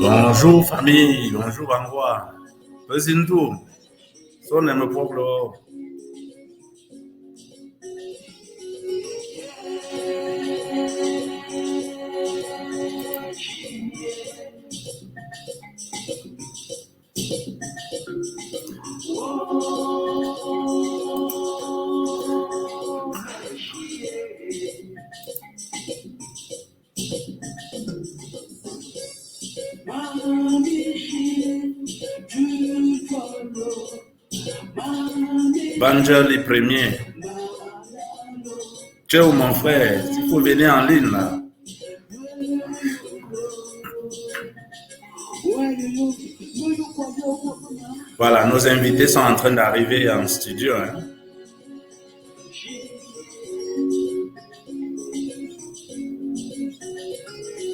Bonjour famille, bonjour Bangwa. Bezindu, son me poklo. Banjal les premiers. Ciao mon frère, il faut venir en ligne là. Voilà, nos invités sont en train d'arriver en studio. Hein.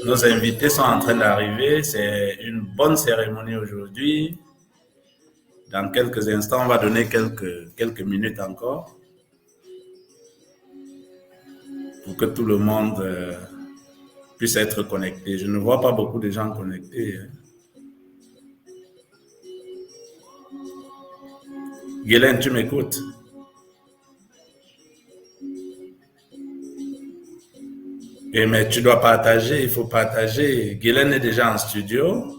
Nos invités sont en train d'arriver. C'est une bonne cérémonie aujourd'hui. Dans quelques instants, on va donner quelques minutes encore pour que tout le monde puisse être connecté. Je ne vois pas beaucoup de gens connectés. Hein. Guylaine, tu m'écoutes? Et mais tu dois partager, il faut partager. Guylaine est déjà en studio.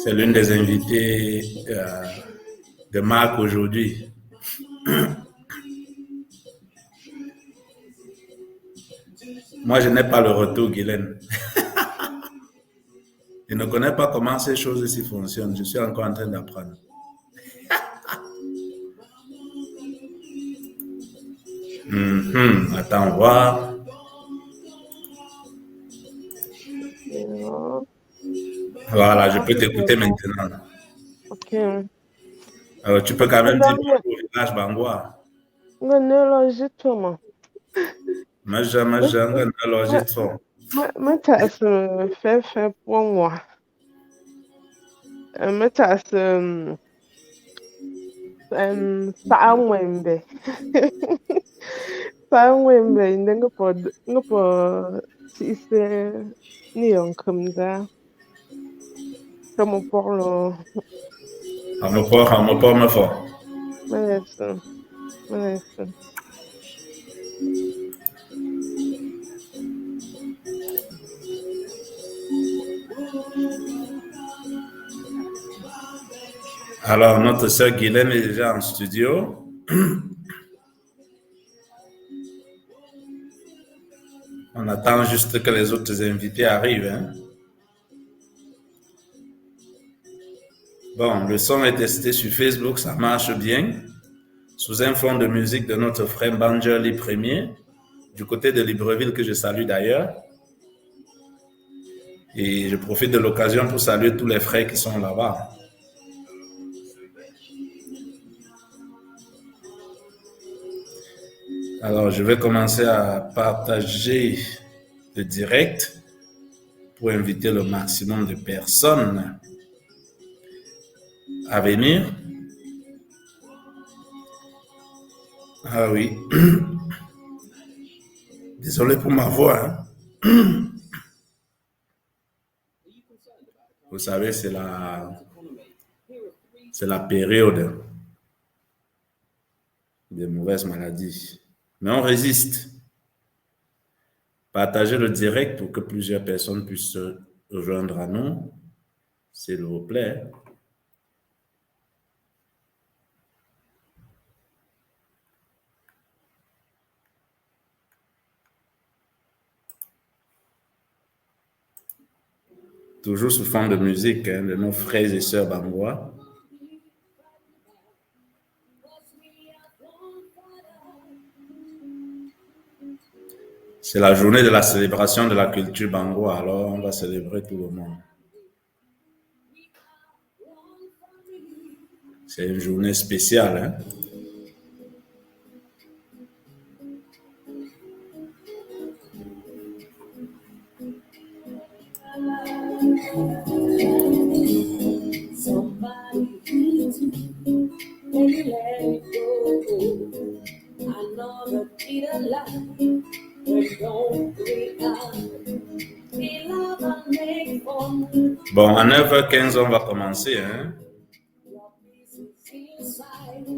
C'est l'une des invitées de Marc aujourd'hui. Moi, je n'ai pas le retour, Guylaine. Je ne connais pas comment ces choses ici fonctionnent. Je suis encore en train d'apprendre. Attends, voir. Voilà, je peux t'écouter maintenant. Ok. Alors, tu peux quand même dire bonjour au village Bangwa. Maja, l'enregistrement. me fort. Alors, notre sœur Guylaine est déjà en studio. On attend juste que les autres invités arrivent. Hein. Bon, le son est testé sur Facebook, ça marche bien. Sous un fond de musique de notre frère Banjali Premier, du côté de Libreville, que je salue d'ailleurs. Et je profite de l'occasion pour saluer tous les frères qui sont là-bas. Alors, je vais commencer à partager le direct pour inviter le maximum de personnes à venir. Ah oui. Désolé pour ma voix. Hein. Vous savez, c'est la période des mauvaises maladies. Mais on résiste. Partagez le direct pour que plusieurs personnes puissent se rejoindre à nous, s'il vous plaît. Toujours sous fond de musique hein, de nos frères et sœurs bangwa. C'est la journée de la célébration de la culture Bango, alors on va célébrer tout le monde. C'est une journée spéciale, hein? Bon, à 9h15, on va commencer, hein?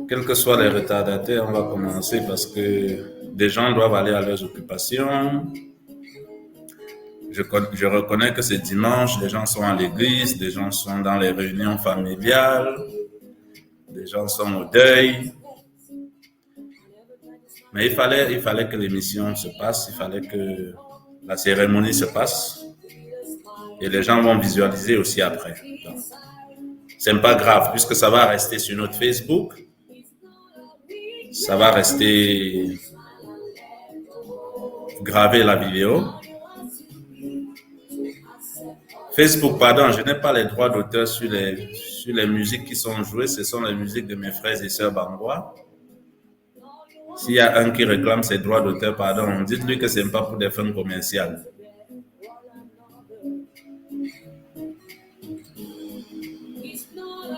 Quels que soient les retardataires, on va commencer parce que des gens doivent aller à leurs occupations. Je reconnais que c'est dimanche, les gens sont à l'église, des gens sont dans les réunions familiales, des gens sont au deuil. Mais il fallait que l'émission se passe, il fallait que la cérémonie se passe et les gens vont visualiser aussi après. C'est pas grave puisque ça va rester sur notre Facebook, ça va rester gravé la vidéo. Facebook, pardon, je n'ai pas les droits d'auteur sur les musiques qui sont jouées, ce sont les musiques de mes frères et sœurs bangois. S'il y a un qui réclame ses droits d'auteur, pardon, dites-lui que ce n'est pas pour des fins commerciales.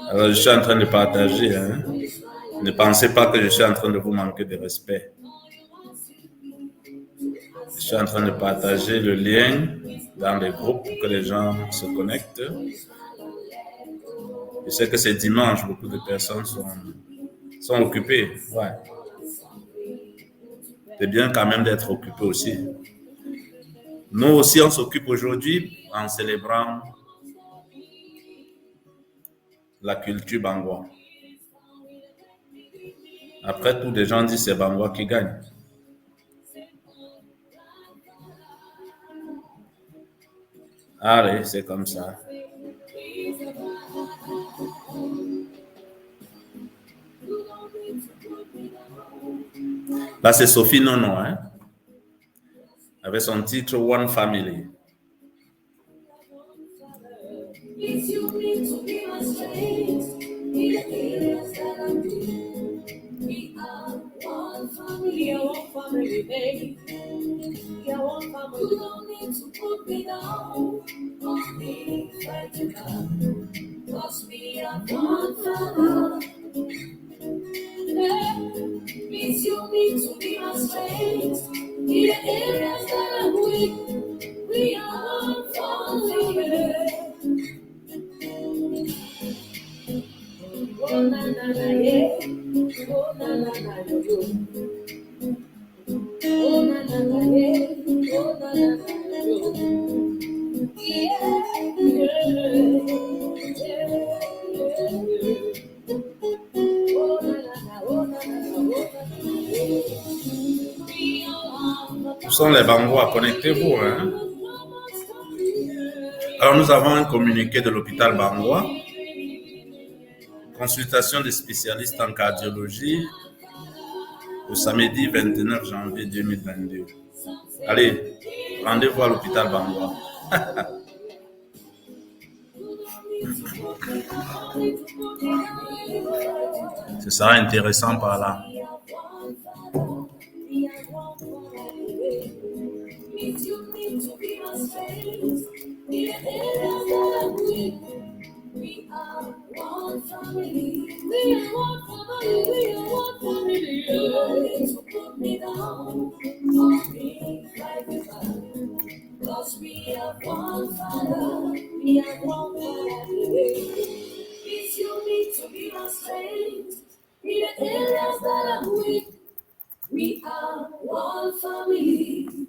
Alors, je suis en train de partager. Hein. Ne pensez pas que je suis en train de vous manquer de respect. Je suis en train de partager le lien dans les groupes pour que les gens se connectent. Je sais que c'est dimanche, beaucoup de personnes sont occupées. Ouais. C'est bien quand même d'être occupé aussi. Nous aussi, on s'occupe aujourd'hui en célébrant la culture bangois. Après tout, des gens disent que c'est Bangois qui gagne. Allez, c'est comme ça. Là, c'est Sophie Nono, hein, avec son titre One Family. You need to be my strength in the areas that I'm weak. We are one family. Oh na na na yeah, oh na na na yo. Oh na na na yeah, oh na na na yo. Yeah, yeah, yeah. Oh na na na, oh na na na, oh na na. Où sont les Bangois? Connectez-vous. Hein? Alors, nous avons un communiqué de l'hôpital Bangois. Consultation des spécialistes en cardiologie le samedi 29 janvier 2022. Allez, rendez-vous à l'hôpital Bangois. Ce sera intéressant par là. We are one family. We are one family. We are one family. So put me down. Put me right back. Cause we are one family. We are one family. It's you need to be my strength. In the areas that I'm weak. We are one family.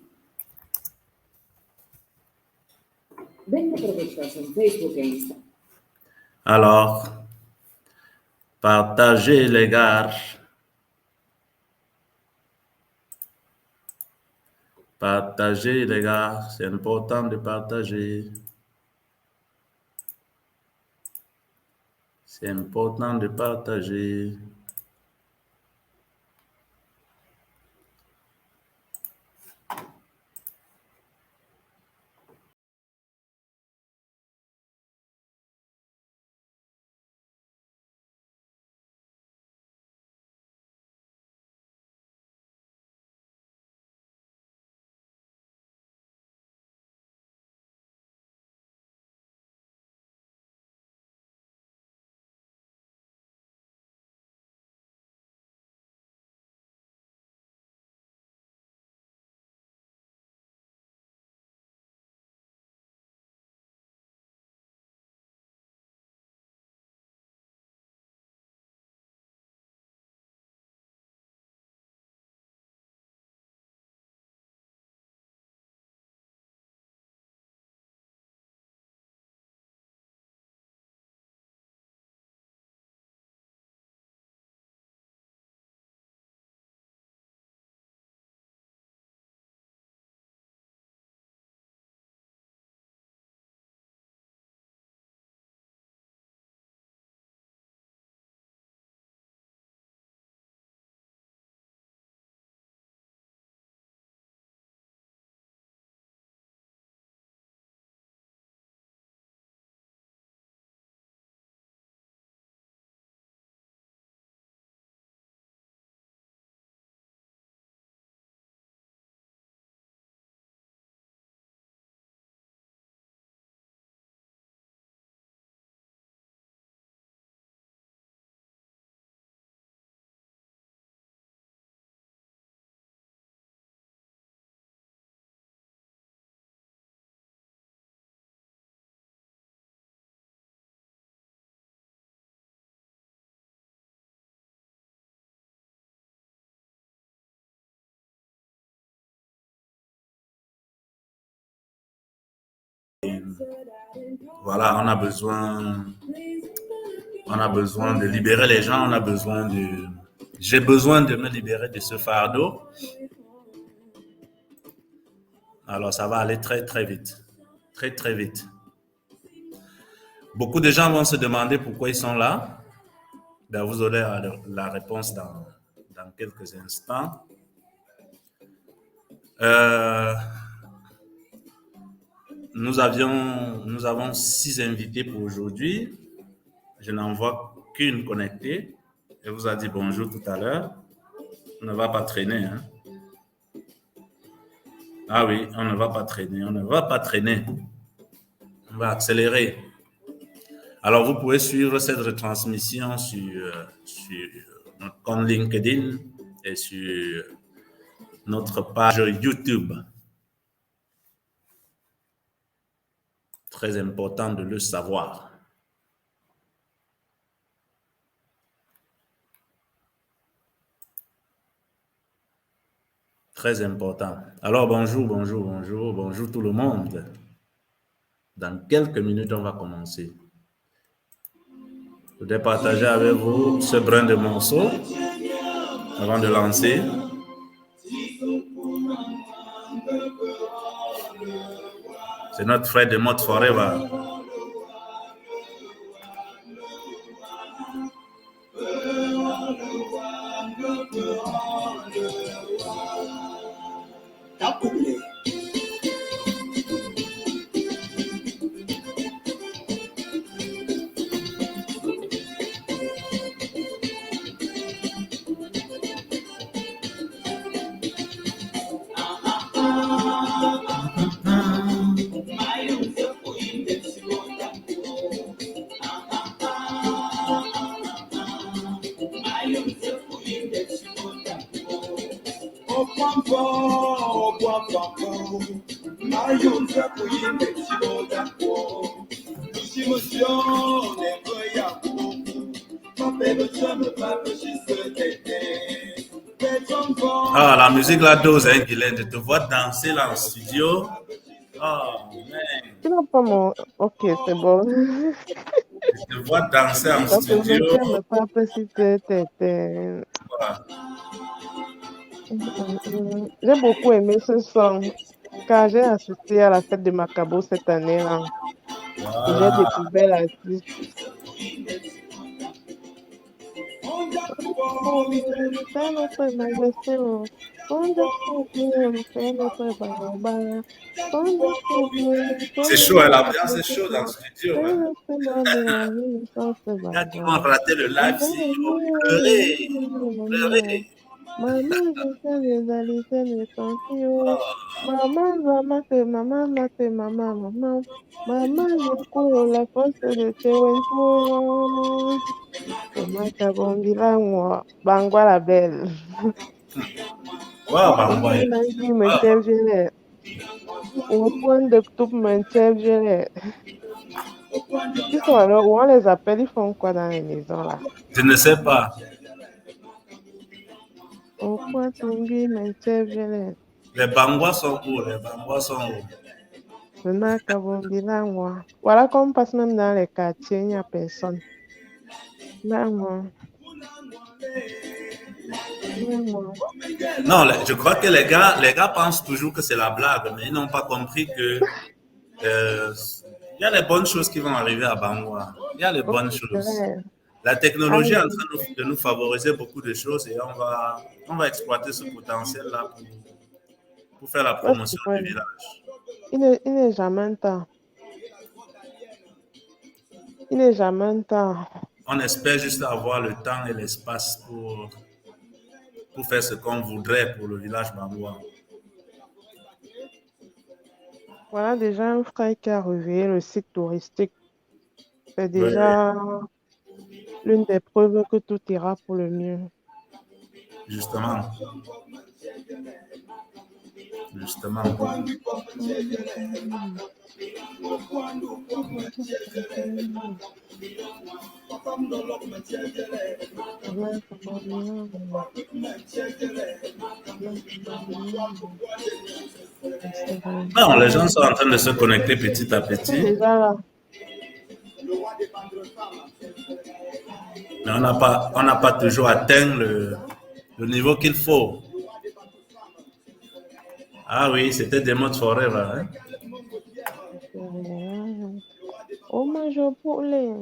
Venga aprovechas en Facebook e Instagram. Alors, partagez les gars. Partagez les gars, c'est important de partager. C'est important de partager. Voilà, on a besoin de libérer les gens, j'ai besoin de me libérer de ce fardeau. Alors, ça va aller très, très vite. Très, très vite. Beaucoup de gens vont se demander pourquoi ils sont là. Ben, vous aurez la réponse dans quelques instants. Nous avons 6 invités pour aujourd'hui. Je n'en vois qu'une connectée. Elle vous a dit bonjour tout à l'heure. On ne va pas traîner. Hein? Ah oui, on ne va pas traîner. On ne va pas traîner. On va accélérer. Alors, vous pouvez suivre cette retransmission sur notre compte LinkedIn et sur notre page YouTube. Très important de le savoir. Très important. Alors, bonjour tout le monde. Dans quelques minutes, on va commencer. Je voudrais partager avec vous ce brin de morceau avant de lancer. C'est notre frère de Mode Forever. Ah, la musique la dose, hein, Guylaine. Je te vois danser là en studio. Oh, man. Tu n'as pas mon... Ok, c'est bon. Je te vois danser en Ça te studio. me pas si Voilà. J'ai beaucoup aimé ce son, car j'ai assisté à la fête de Macabo cette année-là. Et j'ai Voilà. découvert l'artiste. C'est notre magazine. C'est chaud, hein, l'ambiance est chaude dans le studio. Hein. Il y a qui vont rater le live si ils vont pleurer. Pleurer. Maman, je sais les alicer les sentiments. Maman, maman, c'est maman, c'est maman, maman. Maman, je cours la force de Tewenpo. Maman, Kabombila, moi. Bangwa la belle. Wow, Au Bangwa. point d'envie, me servirait. Au point de tout, me servirait. Ils sont alors, où on les appelle, ils font quoi dans les maisons là? Je ne sais pas. Au point tomber, me servirait. Les Bangwa sont où? Les Bangwa sont où? Maman, Kabombila, moi. Voilà qu'on passe même dans les quartiers, il n'y a personne. Là, moi. Non, je crois que les gars pensent toujours que c'est la blague, mais ils n'ont pas compris que il y a les bonnes choses qui vont arriver à Bangwa. Il y a les Oh, bonnes c'est choses. vrai. La technologie est en Allez, train de nous favoriser beaucoup de choses et on va exploiter ce potentiel-là pour faire la parce que, promotion ouais, du village. il n'est jamais un temps. Il n'est jamais un temps. On espère juste avoir le temps et l'espace pour faire ce qu'on voudrait pour le village Bangwa. Voilà déjà un frère qui a réveillé le site touristique. C'est Oui, déjà l'une des preuves que tout ira pour le mieux. justement. justement. Non, les gens sont en train de se connecter petit à Ils sont petit, déjà là. mais on n'a pas toujours atteint le niveau qu'il faut. Ah oui, c'était des modes forever. Hein? Oh, Major Poulet.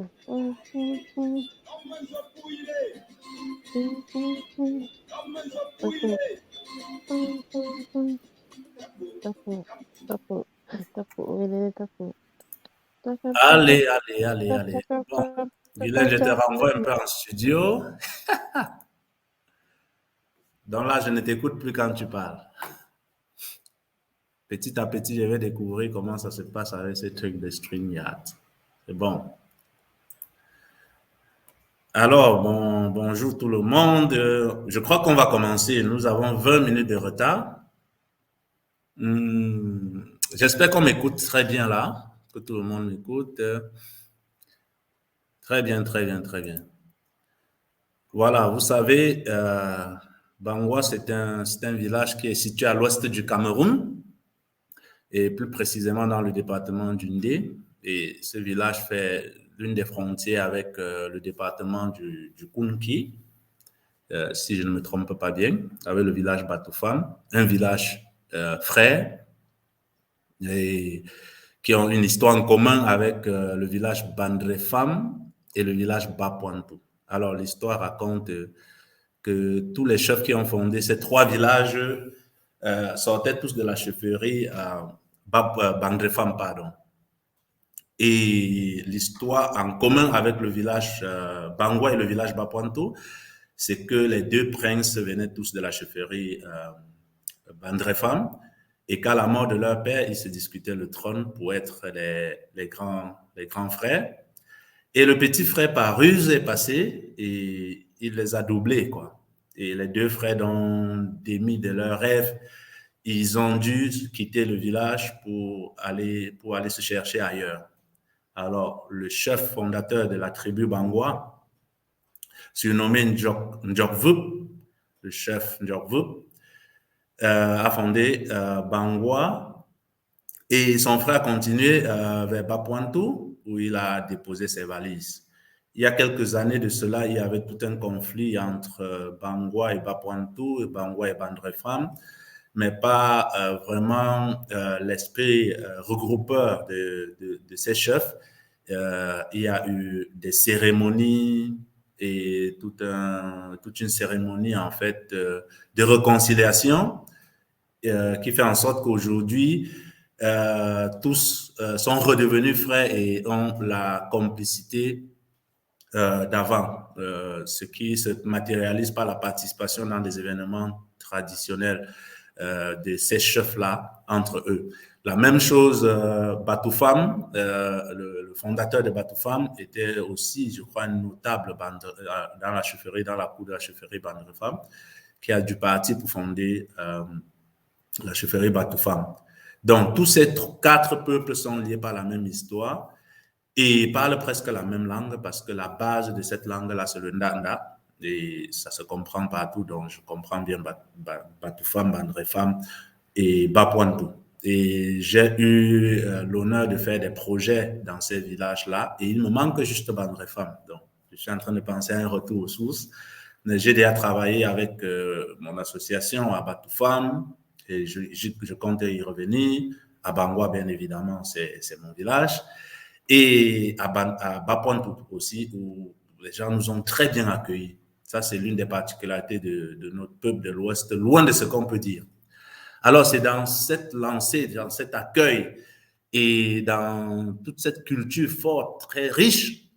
Allez, allez, allez, allez. Bon, Guylaine, je te renvoie un peu en studio. Donc là, je ne t'écoute plus quand tu parles. Petit à petit, je vais découvrir comment ça se passe avec ces trucs de StreamYard. C'est bon. Alors, bonjour tout le monde. Je crois qu'on va commencer. Nous avons 20 minutes de retard. J'espère qu'on m'écoute très bien là, que tout le monde m'écoute. Très bien, très bien, très bien. Voilà, vous savez, Bangwa, c'est un village qui est situé à l'ouest du Cameroun et plus précisément dans le département d'Undé. Et ce village fait l'une des frontières avec le département du Kounki, si je ne me trompe pas bien, avec le village Batoufam, un village frère et qui ont une histoire en commun avec le village Bandrefam et le village Bapointou. Alors, l'histoire raconte que tous les chefs qui ont fondé ces trois villages sortaient tous de la chefferie Bandrefam, pardon. Et l'histoire en commun avec le village Bangwa et le village Bapointou, c'est que les deux princes venaient tous de la chefferie Bandrefam, et qu'à la mort de leur père, ils se disputaient le trône pour être les grands frères. Et le petit frère, par ruse, est passé et il les a doublés, quoi. Et les deux frères, dans démis de leurs rêves, ils ont dû quitter le village pour aller se chercher ailleurs. Alors, le chef fondateur de la tribu Bangwa, surnommé Ndjokvup, le chef Ndjokvup, a fondé Bangwa et son frère a continué vers Bapointou où il a déposé ses valises. Il y a quelques années de cela, il y avait tout un conflit entre Bangwa et Bapointou, et Bangwa et Bandrefam, mais pas vraiment l'esprit regroupeur de ces chefs. Il y a eu des cérémonies et toute une cérémonie en fait de réconciliation qui fait en sorte qu'aujourd'hui, tous sont redevenus frères et ont la complicité d'avant, ce qui se matérialise par la participation dans des événements traditionnels de ces chefs-là entre eux. La même chose, Batoufam, le fondateur de Batoufam, était aussi, je crois, un notable dans la chefferie, dans la cour de la chefferie Bandrefam, qui a dû partir pour fonder la chefferie Batoufam. Donc, tous ces quatre peuples sont liés par la même histoire et parlent presque la même langue parce que la base de cette langue-là, c'est le Ndanda et ça se comprend partout. Donc, je comprends bien Batoufam, Bandrefam et Bapointou. Et j'ai eu l'honneur de faire des projets dans ces villages-là et il me manque juste Bandrefam. Donc, je suis en train de penser à un retour aux sources. J'ai déjà travaillé avec mon association à Batoufam et je compte y revenir. À Bangwa, bien évidemment, c'est mon village. Et à Bapointou aussi, où les gens nous ont très bien accueillis. Ça, c'est l'une des particularités de notre peuple de l'Ouest, loin de ce qu'on peut dire. Alors, c'est dans cette lancée, dans cet accueil et dans toute cette culture forte, très riche,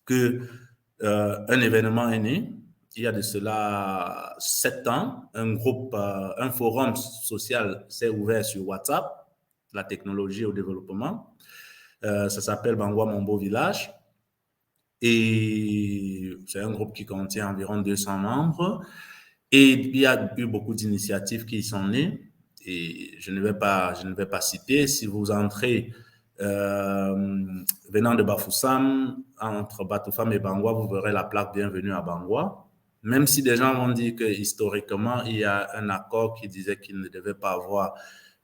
que un événement est né. Il y a de cela 7 ans, un forum social s'est ouvert sur WhatsApp, la technologie au développement. Ça s'appelle Bangwa Mon Beau Village. Et c'est un groupe qui contient environ 200 membres. Et il y a eu beaucoup d'initiatives qui y sont nées. et je ne vais pas citer. Si vous entrez venant de Bafoussam, entre Batoufam et Bangwa, vous verrez la plaque Bienvenue à Bangwa. Même si des gens vont dire que historiquement, il y a un accord qui disait qu'il ne devait pas avoir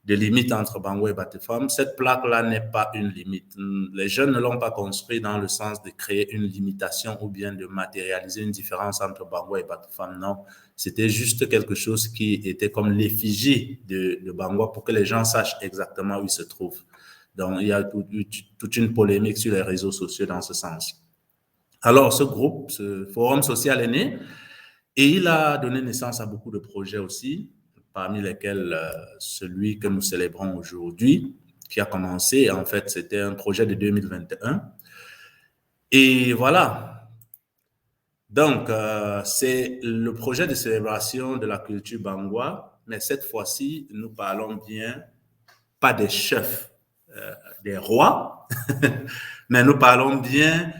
de limite entre Bangwa et Batoufam, cette plaque-là n'est pas une limite. Les jeunes ne l'ont pas construit dans le sens de créer une limitation ou bien de matérialiser une différence entre Bangwa et Batoufam. Non, c'était juste quelque chose qui était comme l'effigie de Bangwa pour que les gens sachent exactement où il se trouve. Donc, il y a toute une polémique sur les réseaux sociaux dans ce sens. Alors, ce groupe, ce forum social est né et il a donné naissance à beaucoup de projets aussi, parmi lesquels celui que nous célébrons aujourd'hui, qui a commencé, en fait, c'était un projet de 2021. Et voilà. Donc, c'est le projet de célébration de la culture bangwa, mais cette fois-ci, nous parlons bien, pas des chefs, des rois, mais nous parlons bien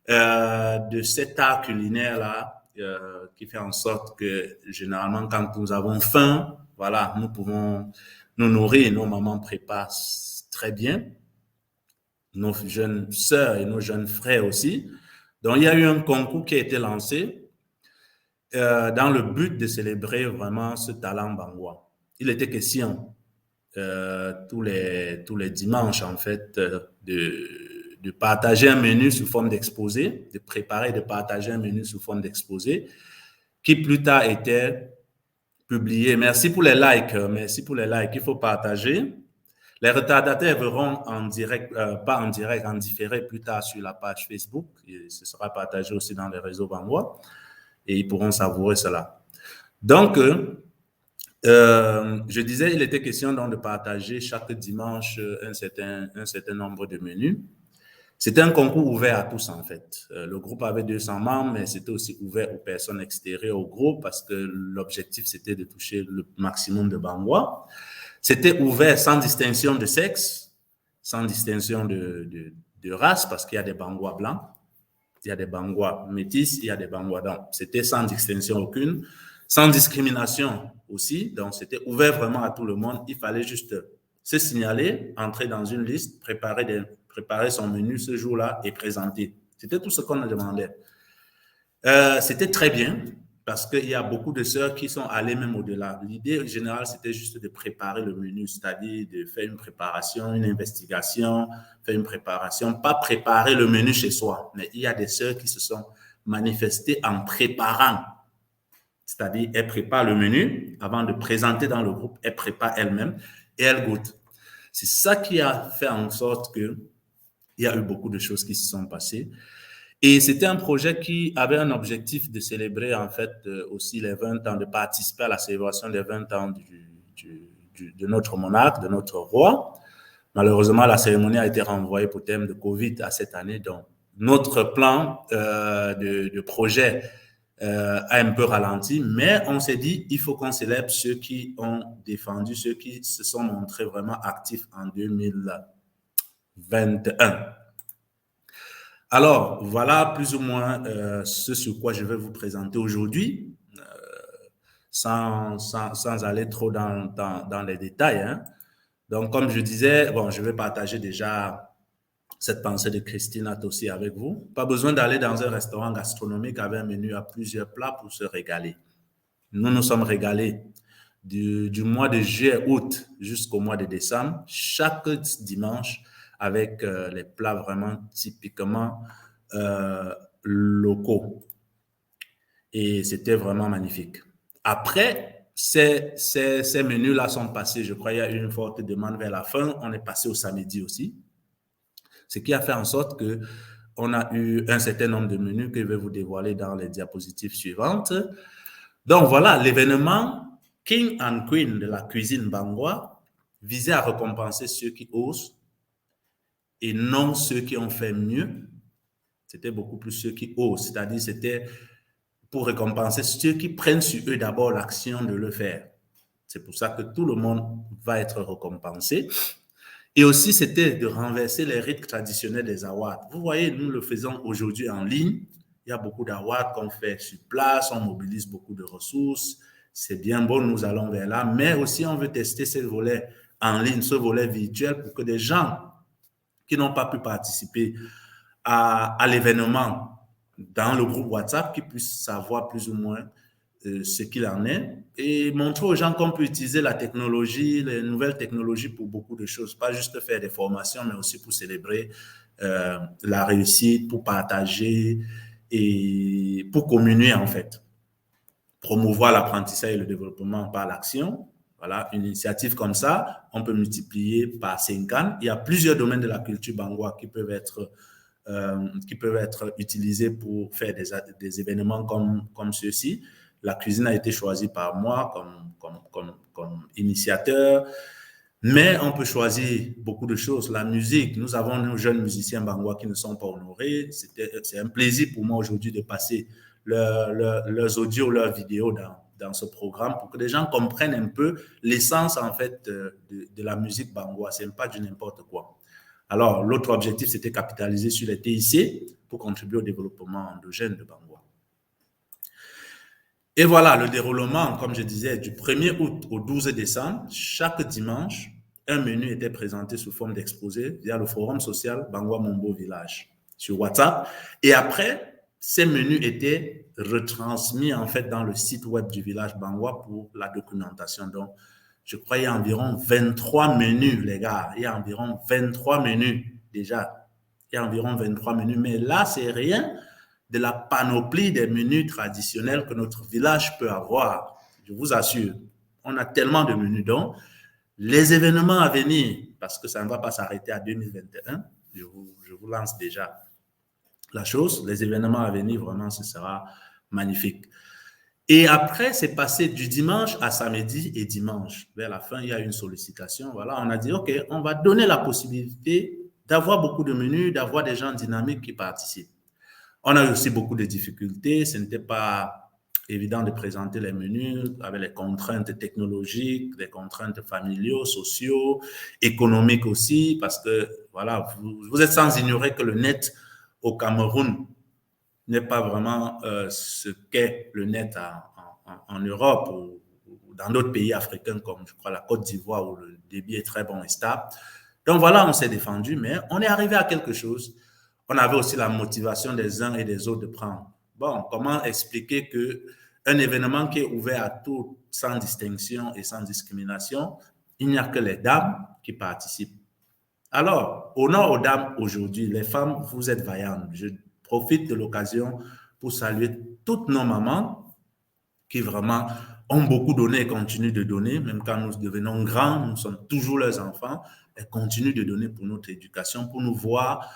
de cet art culinaire-là, qui fait en sorte que généralement quand nous avons faim, voilà, nous pouvons nous nourrir. Nos mamans préparent très bien, nos jeunes sœurs et nos jeunes frères aussi. Donc il y a eu un concours qui a été lancé dans le but de célébrer vraiment ce talent bangwa. Il était question tous les dimanches en fait de partager un menu sous forme d'exposé, de préparer et de partager un menu sous forme d'exposé, qui plus tard était publié. Merci pour les likes, il faut partager. Les retardataires verront en direct, pas en direct, en différé plus tard sur la page Facebook, et ce sera partagé aussi dans les réseaux bangwa, et ils pourront savourer cela. Donc, je disais, il était question donc de partager chaque dimanche un certain nombre de menus. C'était un concours ouvert à tous, en fait. Le groupe avait 200 membres, mais c'était aussi ouvert aux personnes extérieures au groupe parce que l'objectif, c'était de toucher le maximum de bangwa. C'était ouvert sans distinction de sexe, sans distinction de race, parce qu'il y a des bangwa blancs, il y a des bangwa métis, il y a des bangwa donc c'était sans distinction aucune, sans discrimination aussi. Donc, c'était ouvert vraiment à tout le monde. Il fallait juste se signaler, entrer dans une liste, préparer son menu ce jour-là et présenter. C'était tout ce qu'on a demandé. C'était très bien parce qu'il y a beaucoup de sœurs qui sont allées même au-delà. L'idée générale, c'était juste de préparer le menu, c'est-à-dire de faire une préparation, une investigation, faire une préparation, pas préparer le menu chez soi. Mais il y a des sœurs qui se sont manifestées en préparant. C'est-à-dire, elles préparent le menu avant de présenter dans le groupe, elles préparent elles-mêmes et elles goûtent. C'est ça qui a fait en sorte qu'il y a eu beaucoup de choses qui se sont passées. Et c'était un projet qui avait un objectif de célébrer en fait aussi les 20 ans, de participer à la célébration des 20 ans de notre monarque, de notre roi. Malheureusement, la cérémonie a été renvoyée pour thème de Covid à cette année. Donc, notre plan de projet a un peu ralenti, mais on s'est dit, il faut qu'on célèbre ceux qui ont défendu, ceux qui se sont montrés vraiment actifs en 2021. Alors, voilà plus ou moins ce sur quoi je vais vous présenter aujourd'hui, sans aller trop dans les détails. Hein. Donc, comme je disais, bon, je vais partager déjà cette pensée de Christine Atossi avec vous. Pas besoin d'aller dans un restaurant gastronomique avec un menu à plusieurs plats pour se régaler. Nous nous sommes régalés du mois de juillet-août jusqu'au mois de décembre, chaque dimanche, avec les plats vraiment typiquement locaux. Et c'était vraiment magnifique. Après, ces menus-là sont passés, je crois, il y a eu une forte demande vers la fin. On est passé au samedi aussi. Ce qui a fait en sorte qu'on a eu un certain nombre de menus que je vais vous dévoiler dans les diapositives suivantes. Donc voilà, l'événement King and Queen de la cuisine bangwa visait à récompenser ceux qui osent et non ceux qui ont fait mieux. C'était beaucoup plus ceux qui osent, c'est-à-dire c'était pour récompenser ceux qui prennent sur eux d'abord l'action de le faire. C'est pour ça que tout le monde va être récompensé. Et aussi, c'était de renverser les rites traditionnels des awards. Vous voyez, nous le faisons aujourd'hui en ligne. Il y a beaucoup d'awards qu'on fait sur place, on mobilise beaucoup de ressources. c'est bien beau, nous allons vers là, mais aussi on veut tester ce volet en ligne, ce volet virtuel pour que des gens qui n'ont pas pu participer à l'événement dans le groupe WhatsApp, qui puissent savoir plus ou moins ce qu'il en est et montrer aux gens qu'on peut utiliser la technologie, les nouvelles technologies pour beaucoup de choses, pas juste faire des formations, mais aussi pour célébrer la réussite, pour partager et pour communier en fait. Promouvoir l'apprentissage et le développement par l'action. Voilà, une initiative comme ça, on peut multiplier par 50. Il y a plusieurs domaines de la culture bangwa qui peuvent être utilisés pour faire des événements comme ceux-ci. La cuisine a été choisie par moi comme initiateur, mais on peut choisir beaucoup de choses. La musique, nous avons nos jeunes musiciens bangwa qui ne sont pas honorés. C'est un plaisir pour moi aujourd'hui de passer leurs audios, leurs vidéos dans ce programme pour que les gens comprennent un peu l'essence en fait de la musique bangwa. Ce n'est pas du n'importe quoi. Alors, l'autre objectif, c'était capitaliser sur les TIC pour contribuer au développement endogène de Bangwa. Et voilà, le déroulement, comme je disais, du 1er août au 12 décembre, chaque dimanche, un menu était présenté sous forme d'exposé via le forum social Bangwa Mombo Village sur WhatsApp. Et après, ces menus étaient retransmis en fait dans le site web du village Bangwa pour la documentation. Donc, je crois qu'il y a environ 23 menus, les gars. Il y a environ 23 menus déjà. Il y a environ 23 menus. Mais là, c'est rien de la panoplie des menus traditionnels que notre village peut avoir. Je vous assure, on a tellement de menus. Donc, les événements à venir, parce que ça ne va pas s'arrêter à 2021, je vous lance déjà la chose. Les événements à venir, vraiment, ce sera magnifique. Et après, c'est passé du dimanche à samedi et dimanche. Vers la fin, il y a une sollicitation. Voilà, on a dit, OK, on va donner la possibilité d'avoir beaucoup de menus, d'avoir des gens dynamiques qui participent. On a eu aussi beaucoup de difficultés. Ce n'était pas évident de présenter les menus avec les contraintes technologiques, les contraintes familiaux, sociaux, économiques aussi, parce que, voilà, vous êtes sans ignorer que le net au Cameroun n'est pas vraiment ce qu'est le net en Europe ou dans d'autres pays africains comme, je crois, la Côte d'Ivoire où le débit est très bon et stable. Donc voilà, on s'est défendu, mais on est arrivé à quelque chose. On avait aussi la motivation des uns et des autres de prendre. Bon, comment expliquer qu'un événement qui est ouvert à tous sans distinction et sans discrimination, il n'y a que les dames qui participent. Alors, honneur aux dames aujourd'hui, les femmes, vous êtes vaillantes. Je profite de l'occasion pour saluer toutes nos mamans qui vraiment ont beaucoup donné et continuent de donner, même quand nous devenons grands, nous sommes toujours leurs enfants, elles continuent de donner pour notre éducation, pour nous voir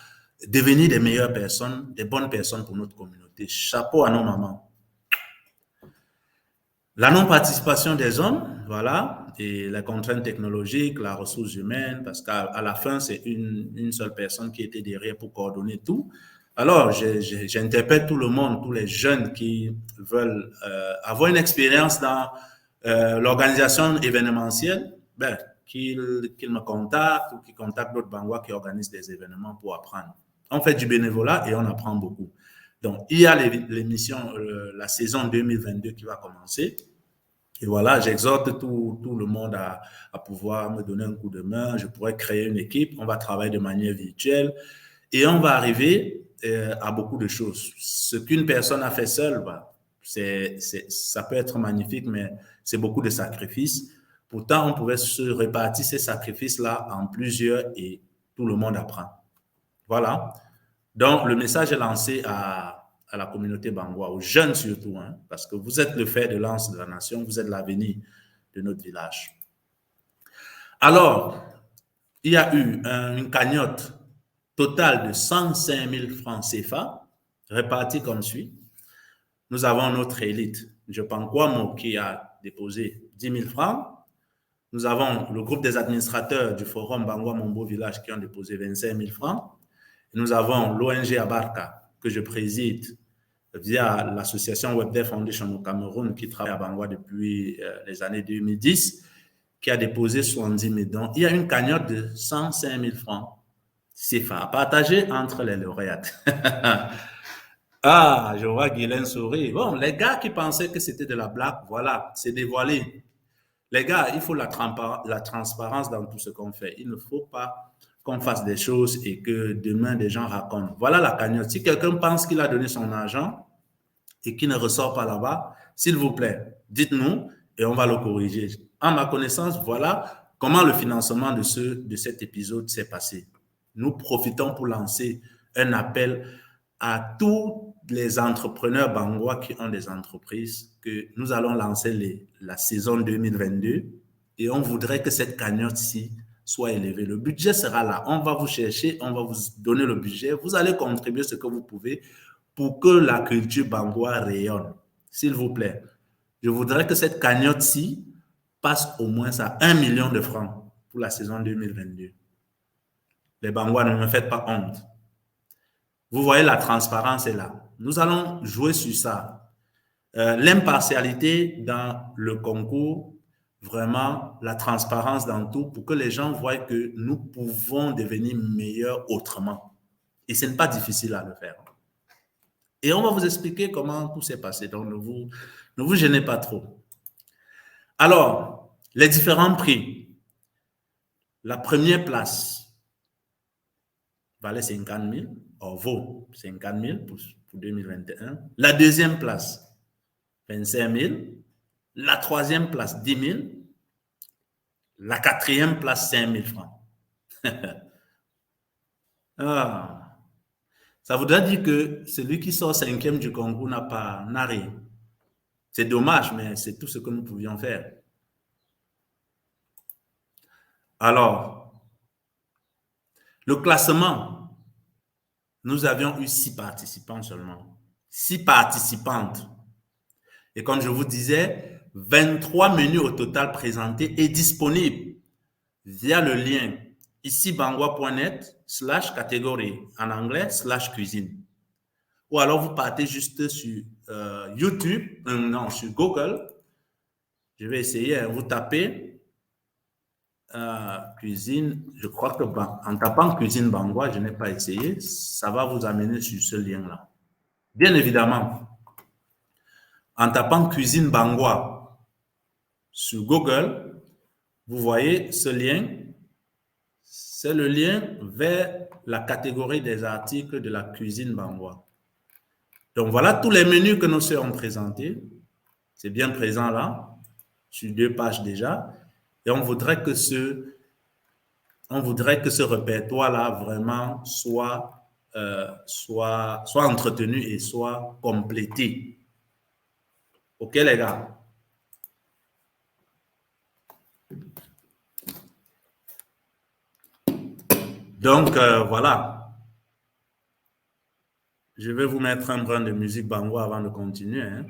devenir des meilleures personnes, des bonnes personnes pour notre communauté. Chapeau à nos mamans. La non-participation des hommes, voilà, et les contraintes technologiques, la ressource humaine, parce qu'à la fin, c'est une seule personne qui était derrière pour coordonner tout. Alors, j'interpelle tout le monde, tous les jeunes qui veulent avoir une expérience dans l'organisation événementielle, ben, qu'ils me contactent ou qu'ils contactent d'autres Bangwa qui organisent des événements pour apprendre. On fait du bénévolat et on apprend beaucoup. Donc, il y a l'émission, la saison 2022 qui va commencer. Et voilà, j'exhorte tout le monde à pouvoir me donner un coup de main. Je pourrais créer une équipe. On va travailler de manière virtuelle et on va arriver à beaucoup de choses. Ce qu'une personne a fait seule, bah, ça peut être magnifique, mais c'est beaucoup de sacrifices. Pourtant, on pouvait se répartir ces sacrifices-là en plusieurs et tout le monde apprend. Voilà. Donc, le message est lancé à la communauté bangwa, aux jeunes surtout, hein, parce que vous êtes le fer de lance de la nation, vous êtes l'avenir de notre village. Alors, il y a eu une cagnotte totale de 105 000 francs CFA, répartis comme suit. Nous avons notre élite, Jopankwamo, qui a déposé 10 000 francs. Nous avons le groupe des administrateurs du forum Bangwa Mombo Village qui ont déposé 25 000 francs. Nous avons l'ONG Abarka, que je préside via l'association WebDev Foundation au Cameroun, qui travaille à Bangwa depuis les années 2010, qui a déposé 70 000 dons. Il y a une cagnotte de 105 000 francs CFA à partager entre les lauréates. Ah, je vois Guylaine sourire. Bon, les gars qui pensaient que c'était de la blague, voilà, c'est dévoilé. Les gars, il faut la transparence dans tout ce qu'on fait. Il ne faut pas qu'on fasse des choses et que demain des gens racontent. Voilà la cagnotte. Si quelqu'un pense qu'il a donné son argent et qu'il ne ressort pas là-bas, s'il vous plaît, dites-nous et on va le corriger. En ma connaissance, voilà comment le financement de cet épisode s'est passé. Nous profitons pour lancer un appel à tous les entrepreneurs bangois qui ont des entreprises que nous allons lancer la saison 2022 et on voudrait que cette cagnotte-ci soit élevée. Le budget sera là. On va vous chercher, on va vous donner le budget. Vous allez contribuer ce que vous pouvez pour que la culture bangois rayonne. S'il vous plaît, je voudrais que cette cagnotte-ci passe au moins à 1 million de francs pour la saison 2022. Les bangois, ne me faites pas honte. Vous voyez, la transparence est là. Nous allons jouer sur ça. L'impartialité dans le concours, vraiment la transparence dans tout pour que les gens voient que nous pouvons devenir meilleurs autrement. Et ce n'est pas difficile à le faire. Et on va vous expliquer comment tout s'est passé. Donc, ne vous gênez pas trop. Alors, les différents prix. La première place valait 50 000, vaut 50 000 pour 2021. La deuxième place, 25 000. La troisième place, 10 000. La quatrième place, 5 000 francs. Ah, ça voudrait dire que celui qui sort cinquième du concours n'a rien. C'est dommage, mais c'est tout ce que nous pouvions faire. Alors, le classement, nous avions eu 6 participants seulement. 6 participantes. Et comme je vous disais, 23 menus au total présentés et disponibles via le lien ici bangwa.net/catégorie en anglais /cuisine. Ou alors vous partez juste sur YouTube, non, sur Google. Je vais essayer, vous tapez cuisine, je crois que en tapant cuisine bangwa, je n'ai pas essayé, ça va vous amener sur ce lien-là. Bien évidemment, en tapant cuisine bangwa sur Google, vous voyez ce lien, c'est le lien vers la catégorie des articles de la cuisine bangwa. Donc voilà tous les menus que nous serons présentés. C'est bien présent là, sur 2 pages déjà. Et on voudrait que ce répertoire-là vraiment soit entretenu et soit complété. OK, les gars? Donc, voilà. Je vais vous mettre un brin de musique bangwa avant de continuer. Hein.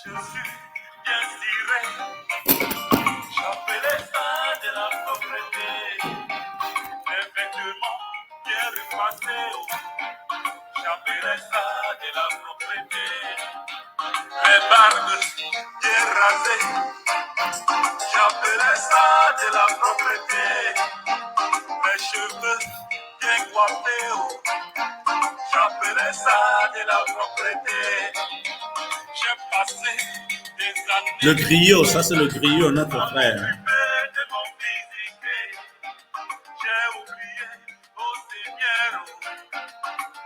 Je suis bien tiré, j'appelais ça de la propreté. Les vêtements bien repassés, j'appelais ça de la propreté. Les barbes bien rasées, j'appelais ça de la propreté. Les cheveux bien coiffés, j'appelais ça de la propreté. J'ai passé des années. Le griot, ça c'est le griot, notre frère. J'ai oublié au Seigneur,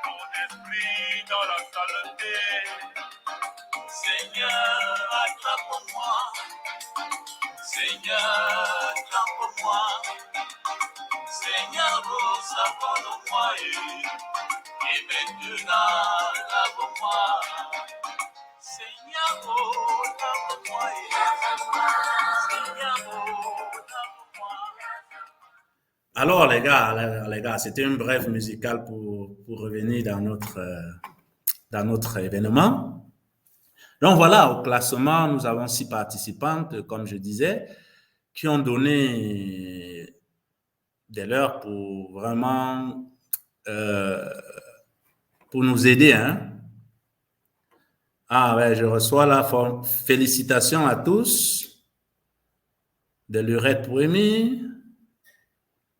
mon esprit dans la saleté. Seigneur, attrape-moi. Seigneur, attrape-moi. Seigneur, savonne-moi et maintenant lave-moi. Seigneur, lave-moi et Seigneur, lave-moi. Alors les gars, c'était une brève musicale pour revenir dans notre événement. Donc voilà, au classement, nous avons 6 participantes, comme je disais, qui ont donné des leurs pour vraiment pour nous aider. Hein. Ah ouais, je reçois la forme. Félicitations à tous. de Lurette Pouemi.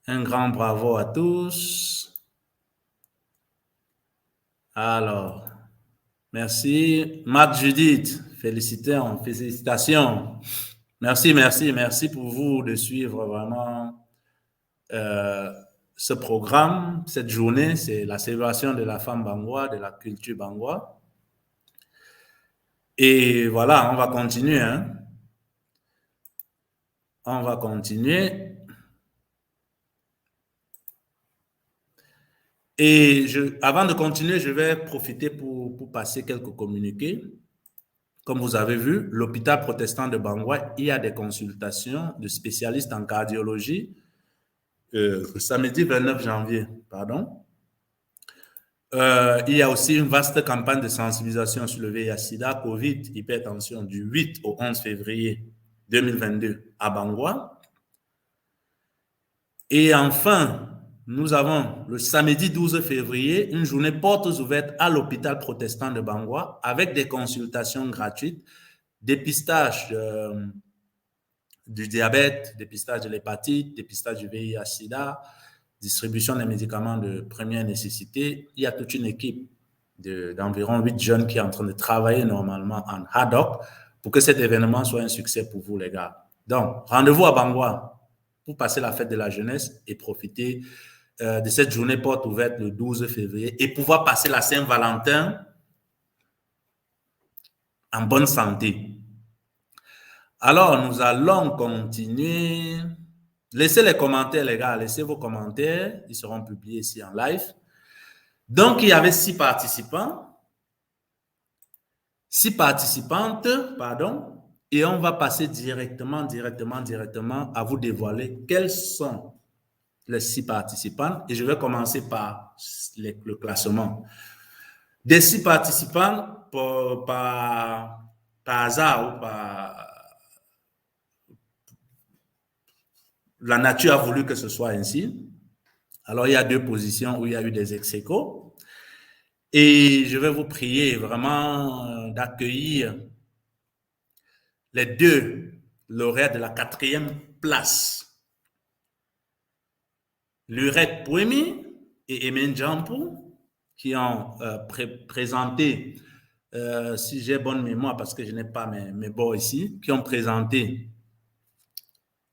Un grand bravo à tous. Alors, merci. Marc Judith, félicitations. Merci pour vous de suivre vraiment ce programme, cette journée. C'est la célébration de la femme bangois, de la culture bangois. Et voilà, on va continuer. Hein. On va continuer. Et avant de continuer, je vais profiter pour passer quelques communiqués. Comme vous avez vu, l'hôpital protestant de Bangoua, il y a des consultations de spécialistes en cardiologie le samedi 29 janvier. Pardon. Il y a aussi une vaste campagne de sensibilisation sur le VIH-Sida, Covid, hypertension du 8 au 11 février 2022 à Bangoua. Et enfin, nous avons le samedi 12 février une journée portes ouvertes à l'hôpital protestant de Bangoua avec des consultations gratuites, dépistage du diabète, dépistage de l'hépatite, dépistage du VIH-Sida, distribution des médicaments de première nécessité. Il y a toute une équipe d'environ 8 jeunes qui est en train de travailler normalement en ad hoc pour que cet événement soit un succès pour vous, les gars. Donc, rendez-vous à Bangoua pour passer la fête de la jeunesse et profiter de cette journée porte ouverte le 12 février et pouvoir passer la Saint-Valentin en bonne santé. Alors, nous allons continuer. Laissez les commentaires, les gars. Laissez vos commentaires. Ils seront publiés ici en live. Donc, il y avait 6 participants. 6 participantes, pardon. Et on va passer directement à vous dévoiler quels sont les 6 participants. Et je vais commencer par le classement. Des 6 participants, par hasard ou par... La nature a voulu que ce soit ainsi. Alors, il y a 2 positions où il y a eu des ex-aequo. Et je vais vous prier vraiment d'accueillir les 2 lauréats de la 4e place. Lurette Pouemi et Emen Djampou, qui ont présenté, si j'ai bonne mémoire, parce que je n'ai pas mes bords ici, qui ont présenté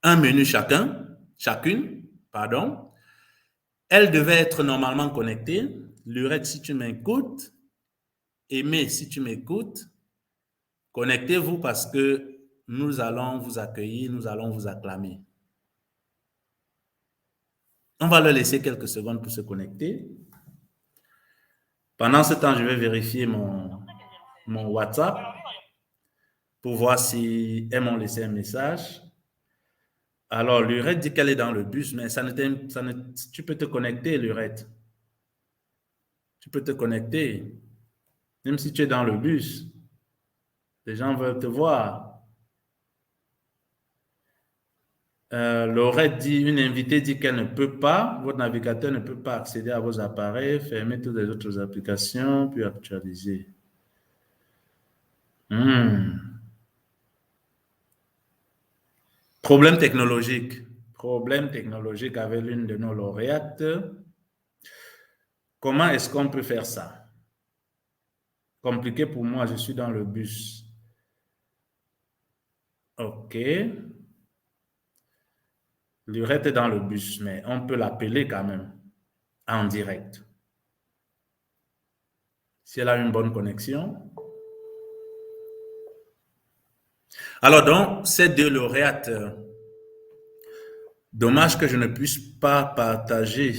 un menu chacune, pardon. Elle devait être normalement connectée. Lurette, si tu m'écoutes, Aimé, si tu m'écoutes, connectez-vous parce que nous allons vous accueillir, nous allons vous acclamer. On va leur laisser quelques secondes pour se connecter. Pendant ce temps, je vais vérifier mon WhatsApp pour voir si elles m'ont laissé un message. Alors, Lurette dit qu'elle est dans le bus, mais tu peux te connecter, Lurette. Tu peux te connecter. Même si tu es dans le bus, les gens veulent te voir. Laurette dit, une invitée dit qu'elle ne peut pas, votre navigateur ne peut pas accéder à vos appareils, fermez toutes les autres applications, puis actualiser. Problème technologique avec l'une de nos lauréates. Comment est-ce qu'on peut faire ça? Compliqué pour moi, je suis dans le bus. OK. Lurette est dans le bus, mais on peut l'appeler quand même en direct. Si elle a une bonne connexion. Alors donc, ces 2 lauréates, dommage que je ne puisse pas partager.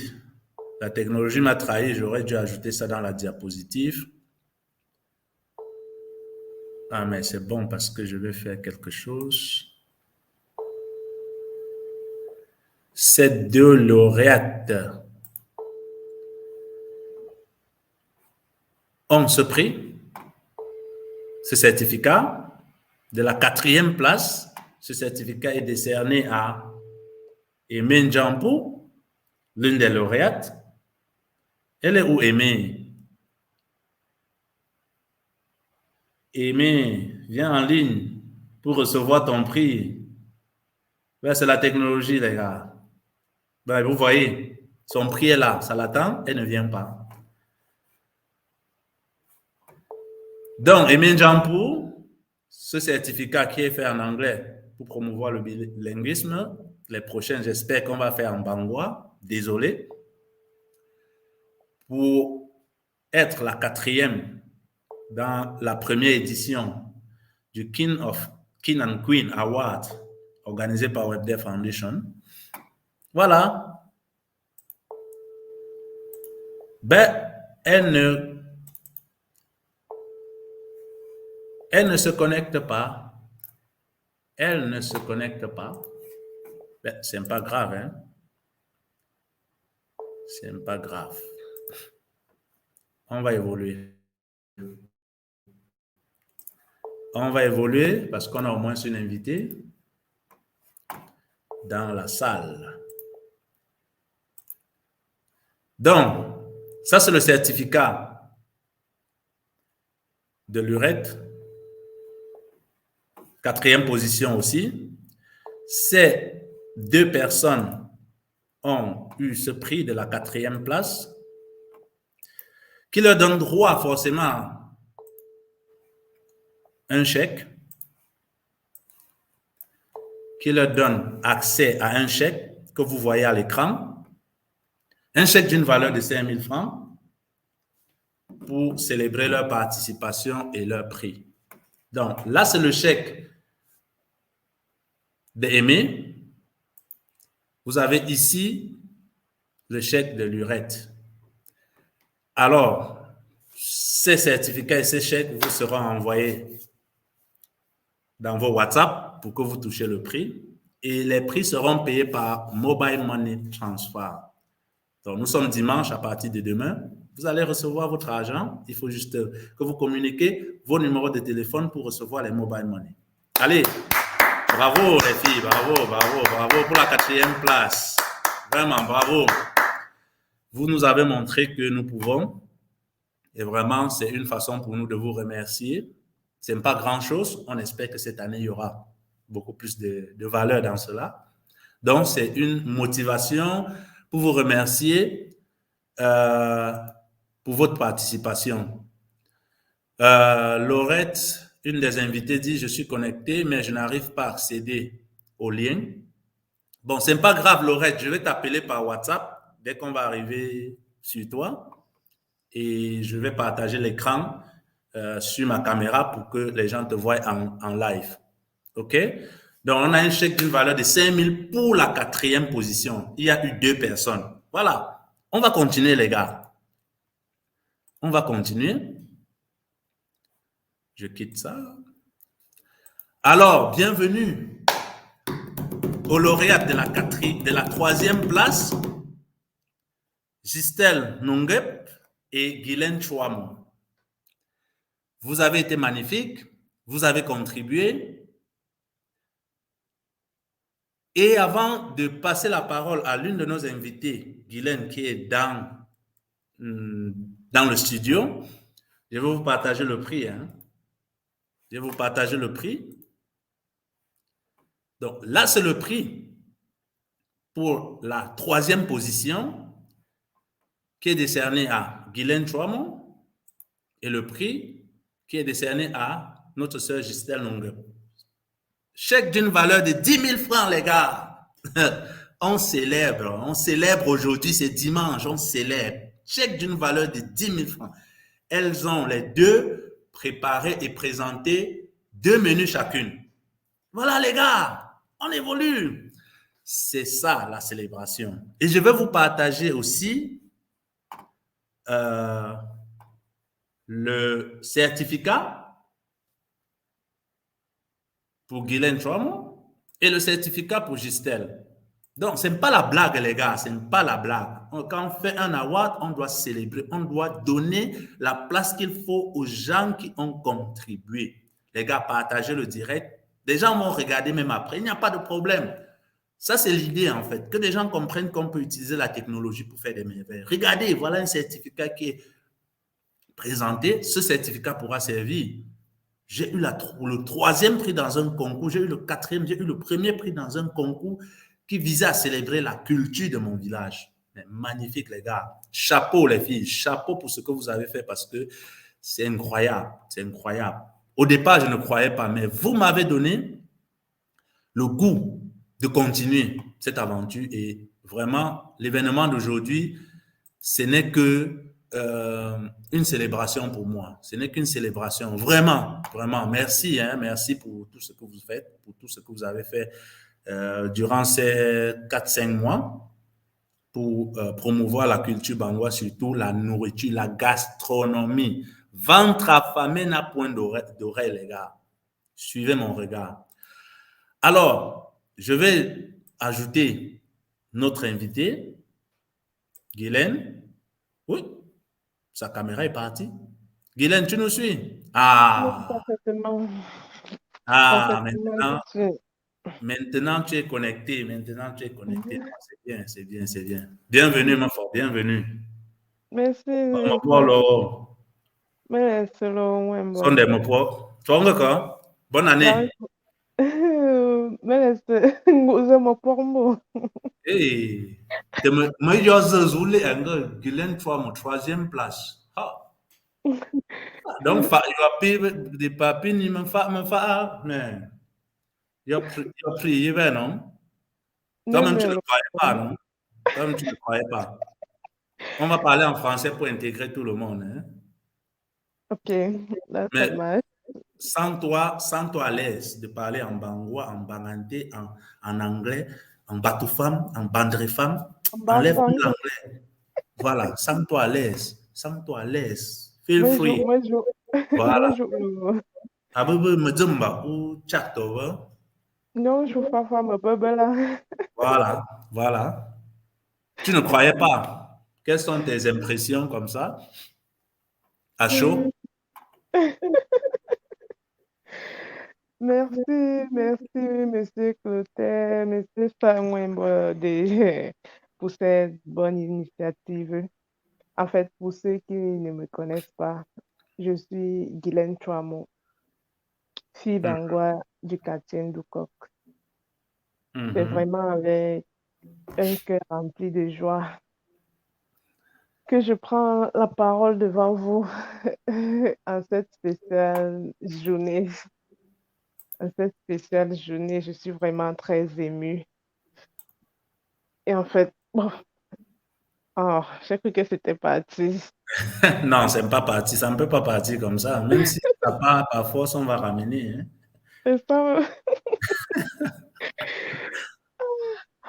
La technologie m'a trahi, j'aurais dû ajouter ça dans la diapositive. Ah, mais c'est bon parce que je vais faire quelque chose. Ces 2 lauréates ont ce prix, ce certificat de la 4e place. Ce certificat est décerné à Aimé Djampou, l'une des lauréates. Elle est où, Aimé? Aimé, viens en ligne pour recevoir ton prix. Ben, c'est la technologie, les gars. Ben, vous voyez, son prix est là, ça l'attend, elle ne vient pas. Donc, Emile Jampou, ce certificat qui est fait en anglais pour promouvoir le bilinguisme, les prochains, j'espère qu'on va faire en bangwa, désolé, pour être la 4e dans la première édition du King and Queen Award organisé par WebDev Foundation. Voilà. Ben, elle ne se connecte pas. Elle ne se connecte pas. Ben, c'est pas grave, hein. C'est pas grave. On va évoluer. On va évoluer parce qu'on a au moins une invitée dans la salle. Donc, ça c'est le certificat de l'URET. 4e position aussi. Ces 2 personnes ont eu ce prix de la 4e place qui leur donne droit forcément à un chèque, qui leur donne accès à un chèque que vous voyez à l'écran, un chèque d'une valeur de 5 000 francs pour célébrer leur participation et leur prix. Donc là, c'est le chèque d'Aimé. Vous avez ici le chèque de l'URET. Alors, ces certificats et ces chèques vous seront envoyés dans vos WhatsApp pour que vous touchiez le prix. Et les prix seront payés par Mobile Money Transfer. Donc, nous sommes dimanche à partir de demain. Vous allez recevoir votre argent. Il faut juste que vous communiquez vos numéros de téléphone pour recevoir les Mobile Money. Allez, bravo les filles, bravo pour la 4e place. Vraiment, bravo. Vous nous avez montré que nous pouvons. Et vraiment, c'est une façon pour nous de vous remercier. Ce n'est pas grand-chose. On espère que cette année, il y aura beaucoup plus de valeur dans cela. Donc, c'est une motivation pour vous remercier pour votre participation. Laurette, une des invitées, dit « Je suis connectée, mais je n'arrive pas à accéder au lien. » Bon, ce n'est pas grave, Laurette. Je vais t'appeler par WhatsApp dès qu'on va arriver sur toi. Et je vais partager l'écran sur ma caméra pour que les gens te voient en live. OK? Donc, on a un chèque d'une valeur de 5 000 pour la 4e position. Il y a eu 2 personnes. Voilà. On va continuer, les gars. On va continuer. Je quitte ça. Alors, bienvenue aux lauréates de la 3e place, Gistel Nongep et Guylaine Chouamou. Vous avez été magnifiques, vous avez contribué. Et avant de passer la parole à l'une de nos invités, Guylaine, qui est dans le studio, je vais vous partager le prix. Je vais vous partager le prix. Donc là, c'est le prix pour la 3e position qui est décerné à Guylaine Chouamou et le prix qui est décerné à notre sœur Gistel Nongep. Chèque d'une valeur de 10 000 francs, les gars. On célèbre aujourd'hui, c'est dimanche, on célèbre. Chèque d'une valeur de 10 000 francs. Elles ont les 2 préparé et présenté 2 menus chacune. Voilà, les gars, on évolue. C'est ça, la célébration. Et je vais vous partager aussi le certificat pour Guylaine Chouamou et le certificat pour Gistel. Donc, ce n'est pas la blague, les gars, ce n'est pas la blague. Quand on fait un award, on doit célébrer, on doit donner la place qu'il faut aux gens qui ont contribué. Les gars, partagez le direct. Les gens vont regarder même après, il n'y a pas de problème. Ça, c'est l'idée, en fait, que les gens comprennent qu'on peut utiliser la technologie pour faire des merveilles. Regardez, voilà un certificat qui est présenté. Ce certificat pourra servir J'ai eu le troisième prix dans un concours, j'ai eu le quatrième, j'ai eu le premier prix dans un concours qui visait à célébrer la culture de mon village. Mais magnifique, les gars. Chapeau, les filles. Chapeau pour ce que vous avez fait parce que c'est incroyable. C'est incroyable. Au départ, je ne croyais pas, mais vous m'avez donné le goût de continuer cette aventure. Et vraiment, l'événement d'aujourd'hui, ce n'est que une célébration pour moi. Ce n'est qu'une célébration. Vraiment, vraiment. Merci, hein, merci pour tout ce que vous faites, pour tout ce que vous avez fait durant ces 4 5 mois pour promouvoir la culture bangoua, surtout la nourriture, la gastronomie. Ventre affamé n'a point d'oreille, les gars. Suivez mon regard. Alors, je vais ajouter notre invité, Guylaine. Oui, sa caméra est partie. Guylaine, tu nous suis? Oui, Ah, parfaitement. ah, Parfaitement, je maintenant, suis. maintenant tu es connecté. Maintenant tu es connecté. Ah, c'est bien, c'est bien, c'est bien. Bienvenue, mon frère, bienvenue. Merci, Mapolo, merci, Wembo. Sunday Mapo. Tonga ka? Bonne année. Là, merci, nguzo mopombo. Hey, te me yose zule anga Guylaine, toi, mon troisième place. Ah. Donc, il va payer des papiers, ni me fa, mais il a prié, ben non? Toi-même, tu ne Nemelo. croyais pas, non? Toi-même, tu ne croyais pas. On va parler en français pour intégrer tout le monde, hein? Ok, là, ça Mais marche. sens-toi à l'aise de parler en bangoua, en banganté, en anglais, en batoufam, en bandrefam. Enlève Bafang. l'anglais. Voilà, sens-toi à l'aise. Sens-toi à l'aise. Feel Moi, je, free. moi, je, moi, Voilà. je, Abebe medzumba ou tchaktover. non, je fais pas ma bebe là. Voilà, voilà. Tu ne croyais pas. Quelles sont tes impressions comme ça, à chaud? Merci, merci, monsieur Clotaire, monsieur Samuel, pour cette bonne initiative. En fait, pour ceux qui ne me connaissent pas, je suis Guylaine Chouamou, fille Mhm, d'Angois du quartier Ndoukouk. C'est mhm. vraiment avec un cœur rempli de joie que je prends la parole devant vous en cette spéciale journée. En cette spéciale journée, je suis vraiment très émue. Et en fait, bon, oh, j'ai cru que c'était parti. Non, c'est pas parti. Ça ne peut pas partir comme ça. Même si ça part par force, on va ramener, hein. Et ça,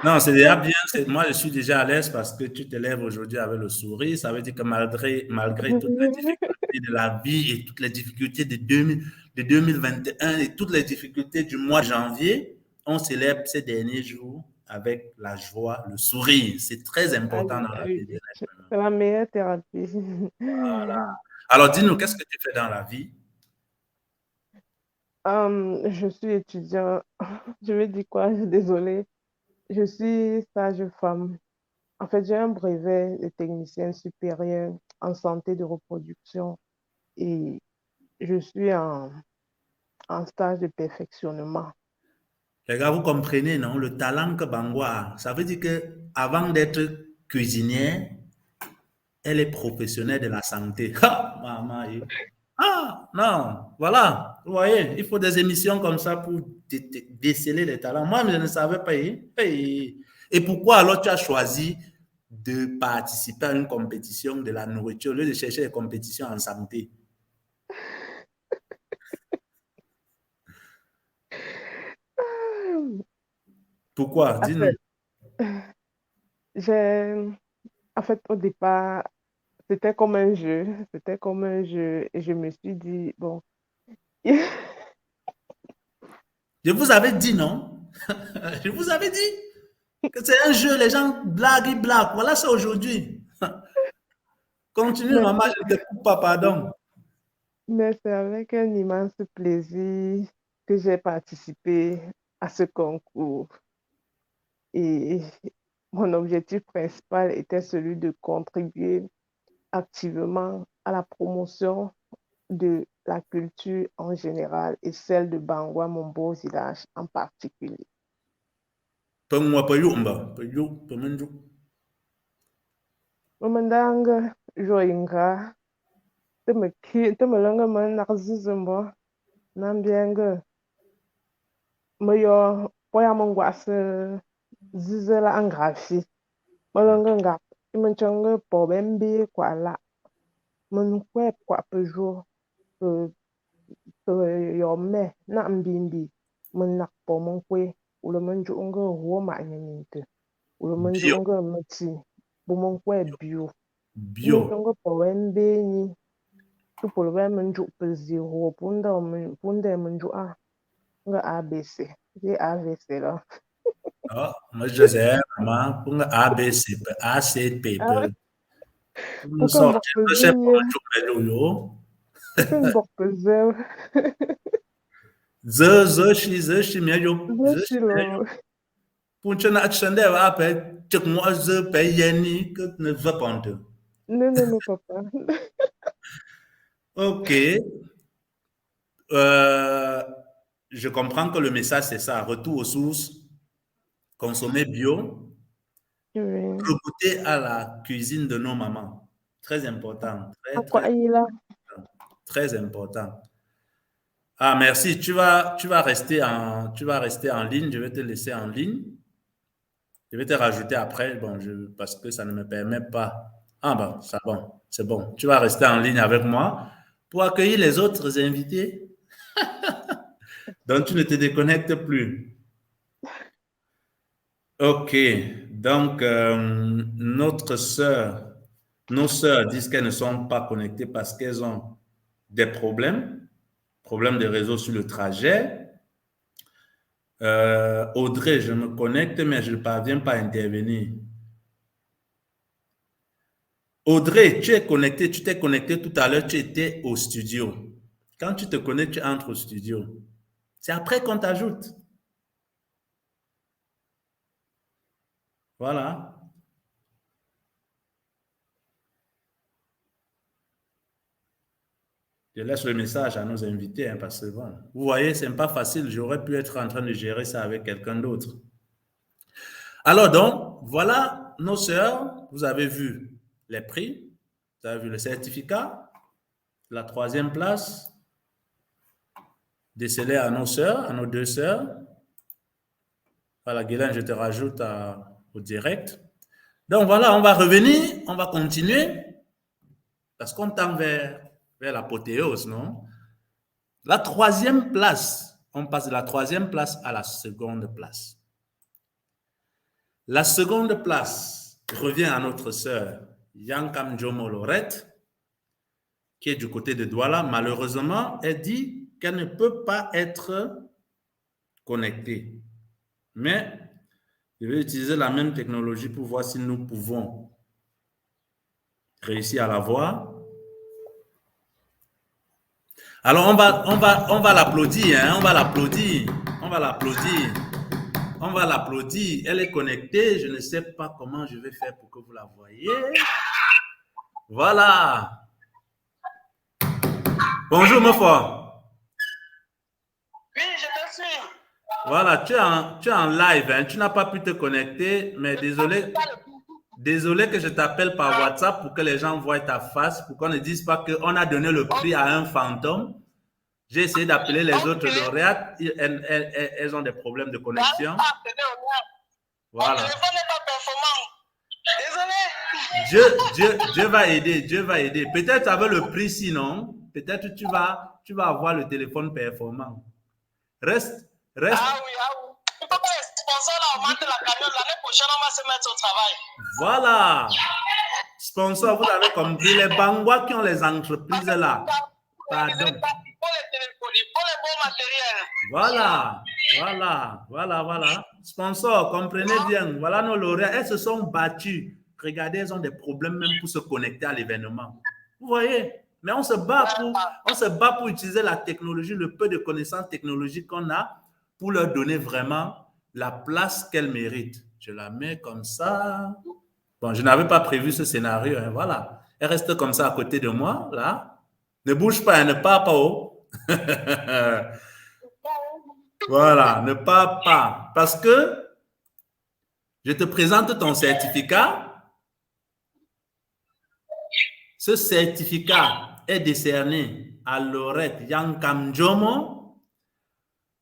Non, c'est déjà bien. Moi, je suis déjà à l'aise parce que tu te lèves aujourd'hui avec le sourire. Ça veut dire que malgré toutes les difficultés de la vie et toutes les difficultés de 2021 et toutes les difficultés du mois de janvier, on célèbre ces derniers jours avec la joie, le sourire. C'est très important dans la vie de c'est l'être humain. la meilleure thérapie. Alors, dis-nous, qu'est-ce que tu fais dans la vie? Je suis étudiant. Je vais dire quoi? Désolée. Je suis sage-femme. En fait, j'ai un brevet de technicienne supérieure en santé de reproduction et je suis en stage de perfectionnement. Les gars, vous comprenez, non? Le talent que Bangwa a. Ça veut dire que avant d'être cuisinière, elle est professionnelle de la santé. Ha! Maman, ah, non, voilà. Vous voyez, il faut des émissions comme ça pour déceler les talents. Moi, je ne savais pas. Et pourquoi alors tu as choisi de participer à une compétition de la nourriture au lieu de chercher des compétitions en santé? Pourquoi? En Dis-nous. fait, j'ai, en fait, au départ, c'était comme un jeu. C'était comme un jeu et je me suis dit, bon, Je vous avais dit, non? Je vous avais dit que c'est un jeu, les gens blaguent, ils blaguent. Voilà ça aujourd'hui. Continue, mais, maman, je ne te coupe pas, pardon. mais c'est avec un immense plaisir que j'ai participé à ce concours. Et mon objectif principal était celui de contribuer activement à la promotion de la culture en général et celle de Bangwa, mon beau village en particulier. Moi, pas you, pas you, pas menju. Mamandanga joinga temelanga man nakzizumbo nambianga mayo poya mangwase zizela angrafi malanga ngap imanchanga pobembi kwa la man kwep kwa pejo yome na mbimbi man nak po man kwe ulo manju unga huo ma nyaminte ulo manju Bio, unga mati bu man kwe bio bio. imanchanga pobembi ni tu polwe manju pezi huo punda manju a nga ABC ye AVC la Ah, moi, je sais, maman, pour un ABC, ACP, ah pour nous bukan bok sortir, je sais pas, pezinya je vais yo. bukan bok pezel Ze, mais yo, Zoshi mais yo. lo Pour tu n'as pas de après, tu moi, je paye Yenny, que tu ne veux pas en te. non papa Ok. Euh, je comprends que le message, c'est ça. Retour aux sources, consommer bio, oui goûter à la cuisine de nos mamans. Très important. Très, akwa très, ayila très important. Ah, merci. Tu vas rester en ligne. Je vais te laisser en ligne. Je vais te rajouter après, bon, parce que ça ne me permet pas. Ah, bon, ça, bon, c'est bon. Tu vas rester en ligne avec moi pour accueillir les autres invités. Donc, tu ne te déconnectes plus. OK. Donc, nos sœurs disent qu'elles ne sont pas connectées parce qu'elles ont des problèmes de réseau sur le trajet. Audrey, je me connecte, mais je ne parviens pas à intervenir. Audrey, tu t'es connecté tout à l'heure, tu étais au studio. Quand tu te connectes, tu entres au studio. C'est après qu'on t'ajoute. Voilà. Je laisse le message à nos invités, hein, parce que bon, vous voyez, c'est pas facile. J'aurais pu être en train de gérer ça avec quelqu'un d'autre. Alors donc, voilà nos sœurs. Vous avez vu les prix, vous avez vu le certificat, la 3e place décelée à nos sœurs, à nos 2 sœurs. Voilà, Guylaine, je te rajoute au direct. Donc voilà, on va revenir, on va continuer, parce qu'on tend vers l'apothéose, non? La 3e place, on passe de la 3e place à la 2e place. La 2e place revient à notre sœur Yankam Jomo Lorette, qui est du côté de Douala. Malheureusement, elle dit qu'elle ne peut pas être connectée. Mais je vais utiliser la même technologie pour voir si nous pouvons réussir à la voir. Alors, on va l'applaudir, hein, on va l'applaudir. Elle est connectée. Je ne sais pas comment je vais faire pour que vous la voyez. Voilà. Bonjour, mon frère. Oui, je te suis. Voilà, tu es en live, hein, tu n'as pas pu te connecter, mais désolé que je t'appelle par WhatsApp pour que les gens voient ta face, pour qu'on ne dise pas qu'on a donné le prix à un fantôme. J'ai essayé d'appeler les autres lauréates, elles ont des problèmes de connexion. Voilà. Mon téléphone n'est pas performant. Désolé. Dieu va aider. Peut-être avec le prix, sinon, peut-être tu vas avoir le téléphone performant. Reste. Ah oui. Il faut que les sponsors là augmentent la cagnotte. L'année prochaine, on va se mettre au travail. Voilà. Sponsors, vous avez compris, les Bangwa qui ont les entreprises là. Pardon. Pour les téléphones, pour les beaux matériels. Voilà. Sponsors, comprenez bien. Voilà nos lauréats. Elles se sont battues. Regardez, elles ont des problèmes même pour se connecter à l'événement. Vous voyez? Mais on se bat pour utiliser la technologie, le peu de connaissances technologiques qu'on a pour leur donner vraiment la place qu'elles méritent. Je la mets comme ça. Bon, je n'avais pas prévu ce scénario, hein, voilà. Elle reste comme ça à côté de moi, là. Ne bouge pas, ne pars pas haut. Voilà, ne pars pas. Parce que je te présente ton certificat. Ce certificat est décerné à Laurette Yankamjomo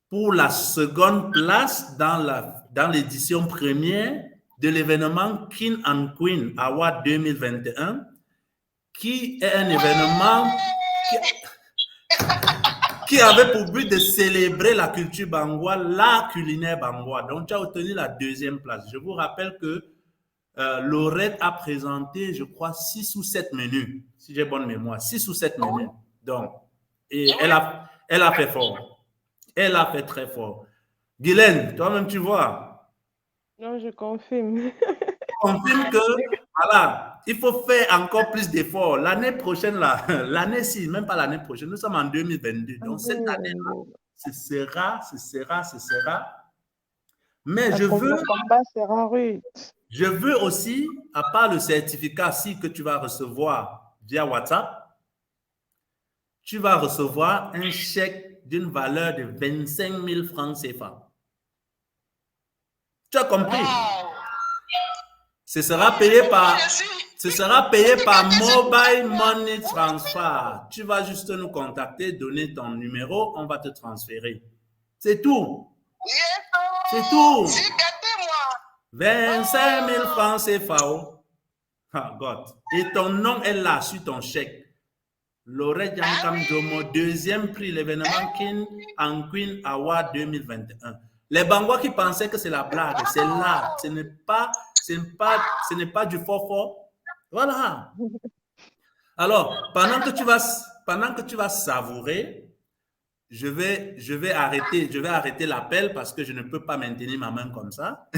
pour la seconde place dans l'édition première de l'événement King and Queen Award 2021, qui est un événement qui avait pour but de célébrer la culture bangoua, l'art culinaire bangoua. Donc, tu as obtenu la deuxième place. Je vous rappelle que Laurette a présenté, je crois, 6 ou 7 menus, si j'ai bonne mémoire, 6 ou 7 menus. Donc, et elle a fait fort. Elle a fait très fort. Guylaine, toi-même, tu vois. Non, je confirme. Confirme que, voilà, il faut faire encore plus d'efforts. L'année prochaine, l'année-ci, même pas l'année prochaine, nous sommes en 2022. Donc, cette année-là, ce sera. Mais je veux. Le combat sera rude. Je veux aussi, à part le certificat-ci que tu vas recevoir via WhatsApp, tu vas recevoir un chèque d'une valeur de 25 000 francs CFA. Tu as compris? Ce sera payé par Mobile Money Transfer. Tu vas juste nous contacter, donner ton numéro, on va te transférer. C'est tout. C'est tout. 25 000 francs CFA. Ah, God. Et ton nom est là sur ton chèque. Laurette Yankamjomo, deuxième prix, l'événement King and Queen Award 2021. Les Bangois qui pensaient que c'est la blague, c'est là. Ce n'est pas du faux. Voilà. Alors, pendant que tu vas savourer, je vais arrêter l'appel parce que je ne peux pas maintenir ma main comme ça.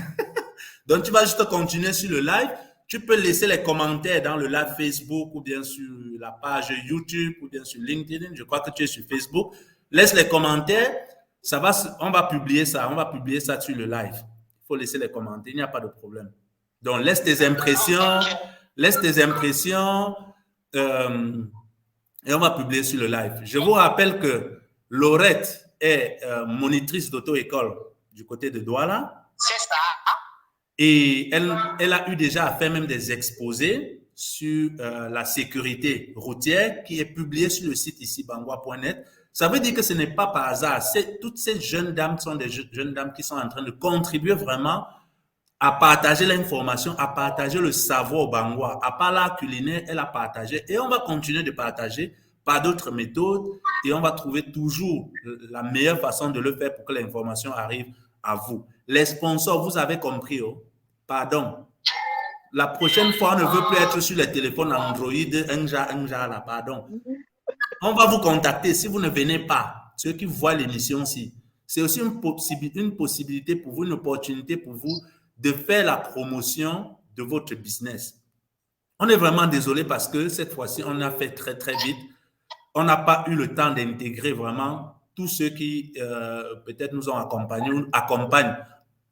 Donc, tu vas juste continuer sur le live. Tu peux laisser les commentaires dans le live Facebook ou bien sur la page YouTube ou bien sur LinkedIn. Je crois que tu es sur Facebook. Laisse les commentaires. On va publier ça sur le live. Il faut laisser les commentaires. Il n'y a pas de problème. Donc, laisse tes impressions et on va publier sur le live. Je vous rappelle que Laurette est monitrice d'auto-école du côté de Douala. C'est ça. Et elle a eu déjà à faire même des exposés sur la sécurité routière qui est publié sur le site ici, bangoua.net. Ça veut dire que ce n'est pas par hasard. Toutes ces jeunes dames sont des jeunes dames qui sont en train de contribuer vraiment à partager l'information, à partager le savoir au Bangoua. À part l'art culinaire, elle a partagé et on va continuer de partager par d'autres méthodes et on va trouver toujours la meilleure façon de le faire pour que l'information arrive à vous. Les sponsors, vous avez compris, oh? Pardon. La prochaine fois, on ne veut plus être sur les téléphones Android, là, pardon. On va vous contacter si vous ne venez pas. Ceux qui voient l'émission-ci, c'est aussi une possibilité pour vous, une opportunité pour vous de faire la promotion de votre business. On est vraiment désolé parce que cette fois-ci, on a fait très, très vite. On n'a pas eu le temps d'intégrer vraiment tous ceux qui peut-être nous ont accompagnent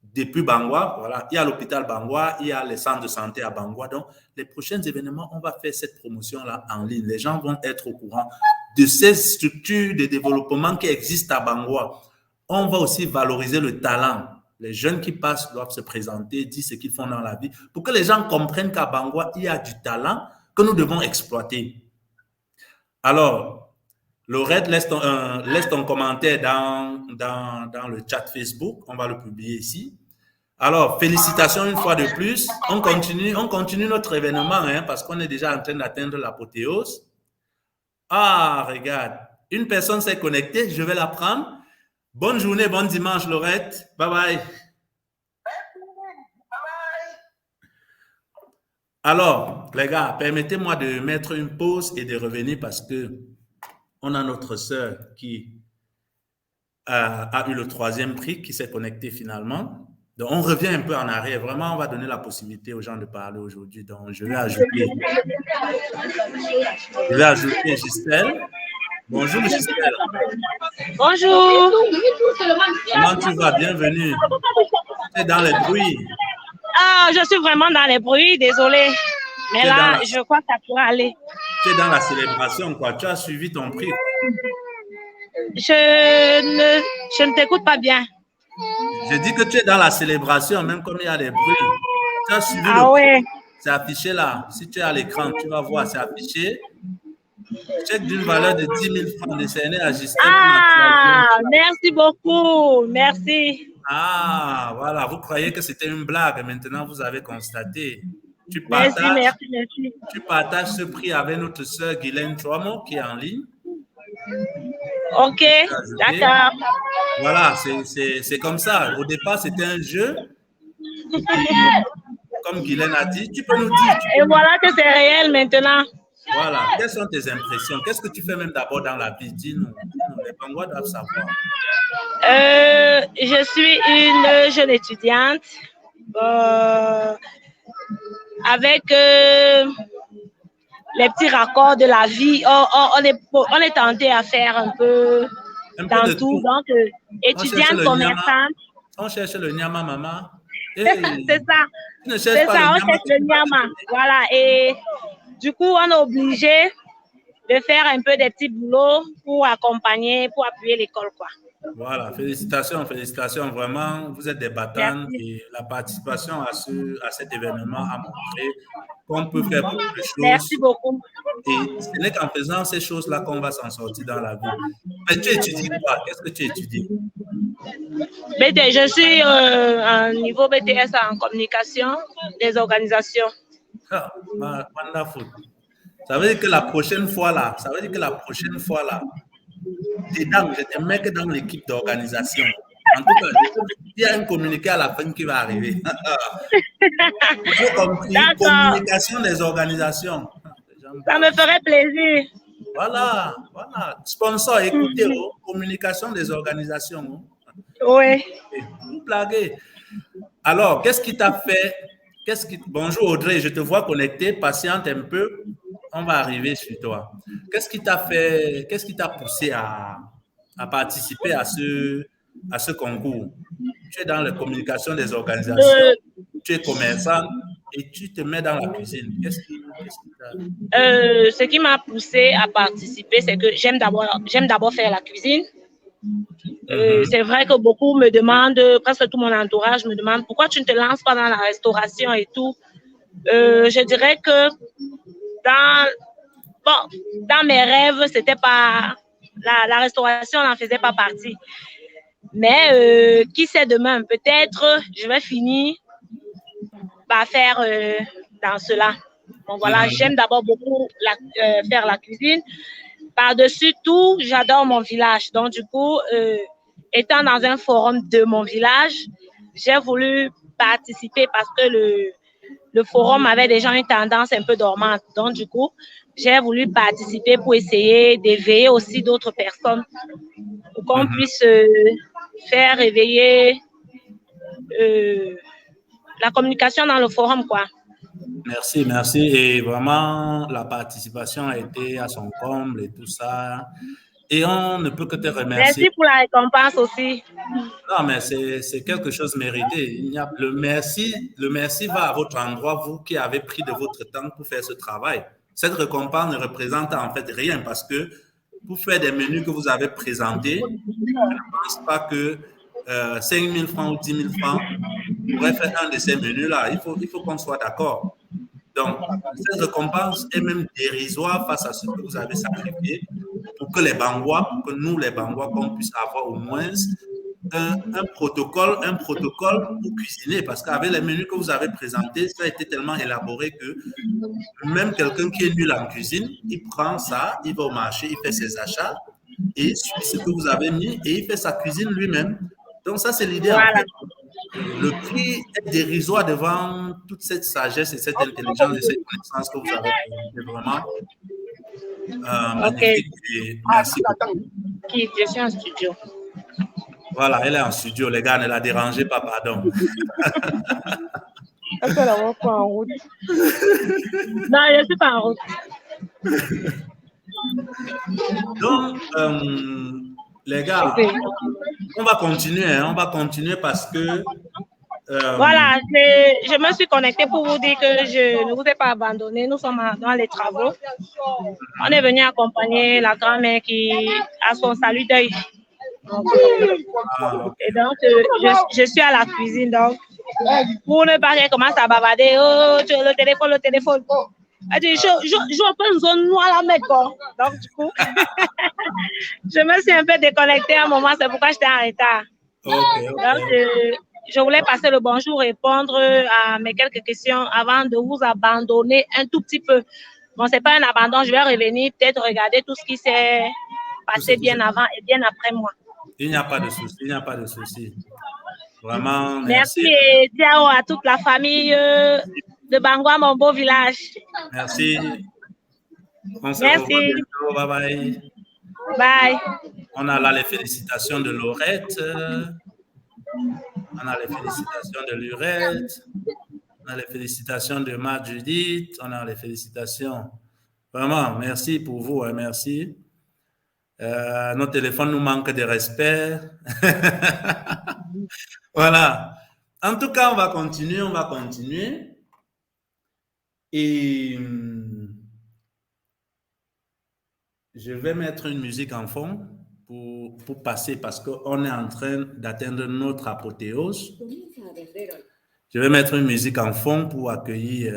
depuis Bangoua. Voilà. Il y a l'hôpital Bangoua, il y a les centres de santé à Bangoua. Donc, les prochains événements, on va faire cette promotion-là en ligne. Les gens vont être au courant de ces structures de développement qui existent à Bangoua. On va aussi valoriser le talent. Les jeunes qui passent doivent se présenter, dire ce qu'ils font dans la vie, pour que les gens comprennent qu'à Bangoua, il y a du talent que nous devons exploiter. Alors, Laurette, laisse ton commentaire dans le chat Facebook. On va le publier ici. Alors, félicitations une fois de plus. On continue notre événement parce qu'on est déjà en train d'atteindre l'apothéose. Ah, regarde. Une personne s'est connectée. Je vais la prendre. Bonne journée, bon dimanche, Laurette. Bye bye. Alors, les gars, permettez-moi de mettre une pause et de revenir parce que on a notre sœur qui a eu le 3e prix, qui s'est connectée finalement. Donc, on revient un peu en arrière. Vraiment, on va donner la possibilité aux gens de parler aujourd'hui. Donc, je vais ajouter Gisèle. Bonjour, Gisèle. Bonjour. Comment tu vas? Bienvenue. Tu es dans les bruits. Ah, je suis vraiment dans les bruits, désolée. Mais là, je crois que ça pourra aller. Tu es dans la célébration, quoi. Tu as suivi ton prix. Je ne t'écoute pas bien. Je dis que tu es dans la célébration, même comme il y a des bruits. Tu as suivi le Ah ouais. prix. C'est affiché là. Si tu es à l'écran, tu vas voir, c'est affiché. Chèque d'une valeur de 10 000 francs décerné à Justin. Ah, merci beaucoup. Merci. Ah, voilà. Vous croyez que c'était une blague. Maintenant, vous avez constaté. Tu Merci, partages, merci, merci. tu partages ce prix avec notre sœur Guylaine Chouamo qui est en ligne. Ok, d'accord. Voilà, c'est comme ça. Au départ, c'était un jeu. Comme Guylaine a dit, tu peux nous dire. Et voilà que c'est réel maintenant. Voilà. Quelles sont tes impressions? Qu'est-ce que tu fais même d'abord dans la vie? Dis-nous. Les Bangois doivent savoir. Je suis une jeune étudiante avec les petits raccords de la vie. On est tenté à faire un peu dans tout. Donc, étudiante commerçante. On cherche le nyama, maman. C'est ça. C'est ça, on cherche le nyama. Voilà. Et du coup, on est obligé de faire un peu des petits boulots pour accompagner, pour appuyer l'école, quoi. Voilà, félicitations, félicitations. Vraiment, vous êtes des battantes et la participation à cet événement a montré qu'on peut faire beaucoup de choses. Merci beaucoup. Et ce n'est qu'en faisant ces choses-là qu'on va s'en sortir dans la vie. Mais tu étudies quoi? Qu'est-ce que tu étudies? Je suis en niveau BTS en communication des organisations. Ah, wonderful. Ça veut dire que la prochaine fois là, dedans, je te mets que dans l'équipe d'organisation. En tout cas, il y a un communiqué à la fin qui va arriver. J'ai compris, communication des organisations. Ça me ferait plaisir. Voilà. Sponsor, écoutez, communication des organisations. Oui. Vous blaguez. Alors, qu'est-ce qui t'a fait? Bonjour Audrey, je te vois connecté, patiente un peu. On va arriver sur toi. Qu'est-ce qui t'a poussé à participer à ce concours? Tu es dans la communication des organisations, tu es commerçant et tu te mets dans la cuisine. Ce qui m'a poussé à participer, c'est que j'aime d'abord faire la cuisine. C'est vrai que beaucoup me demandent, presque tout mon entourage me demande pourquoi tu ne te lances pas dans la restauration et tout. Je dirais que dans mes rêves, c'était pas la restauration n'en faisait pas partie. Mais qui sait demain, peut-être je vais finir par faire dans cela. Donc voilà, j'aime d'abord beaucoup faire la cuisine. Par-dessus tout, j'adore mon village. Donc du coup, étant dans un forum de mon village, j'ai voulu participer parce que le forum avait déjà une tendance un peu dormante. Donc du coup, j'ai voulu participer pour essayer d'éveiller aussi d'autres personnes pour qu'on puisse faire éveiller la communication dans le forum, quoi. Merci. Et vraiment, la participation a été à son comble et tout ça. Et on ne peut que te remercier. Merci pour la récompense aussi. Non, mais c'est quelque chose mérité. Le merci va à votre endroit, vous qui avez pris de votre temps pour faire ce travail. Cette récompense ne représente en fait rien parce que pour faire des menus que vous avez présentés, je ne pense pas que 5 000 francs ou 10 000 francs pourraient faire un de ces menus-là. Il faut qu'on soit d'accord. Donc, cette récompense est même dérisoire face à ce que vous avez sacrifié pour que nous, les Bangois, qu'on puisse avoir au moins un protocole pour cuisiner. Parce qu'avec les menus que vous avez présentés, ça a été tellement élaboré que même quelqu'un qui est nul en cuisine, il prend ça, il va au marché, il fait ses achats et il suit ce que vous avez mis et il fait sa cuisine lui-même. Donc, ça, c'est l'idée. Voilà. En fait. Le prix est dérisoire devant toute cette sagesse et cette intelligence et cette connaissance que vous avez. C'est vraiment magnifique. Et merci beaucoup. Je suis en studio. Voilà, elle est en studio, les gars, ne la dérangez pas, pardon. Est-ce qu'elle n'est pas en route? Non, je ne suis pas en route. Donc, les gars, on va continuer parce que Voilà, je me suis connectée pour vous dire que je ne vous ai pas abandonné. Nous sommes dans les travaux. On est venu accompagner la grand-mère qui a son salut d'œil. ok. Et donc, je suis à la cuisine. Donc, pour ne pas qu'elle commence à bavarder, oh, le téléphone, le téléphone. Elle dit, je peux une zone noire à la mettre. Donc, du coup, je me suis un peu déconnectée à un moment. C'est pourquoi j'étais en retard. Ok. Donc, je voulais passer le bonjour, répondre à mes quelques questions avant de vous abandonner un tout petit peu. Bon, c'est pas un abandon, je vais revenir, peut-être regarder tout ce qui s'est passé bien avant et bien après moi. Il n'y a pas de souci, il n'y a pas de souci. Vraiment, Merci merci. et ciao à toute la famille de Bangwa, mon beau village. Merci. On se Merci. revoit bientôt. Bye bye. Bye. On a là les félicitations de Laurette. On a les félicitations de Lurette. On a les félicitations de Marc Judith. On a les félicitations. Vraiment, merci pour vous. Hein, merci. Nos téléphones nous manquent de respect. Voilà. En tout cas, on va continuer. On va continuer. Et je vais mettre une musique en fond pour passer parce qu'on est en train d'atteindre notre apothéose. Je vais mettre une musique en fond pour accueillir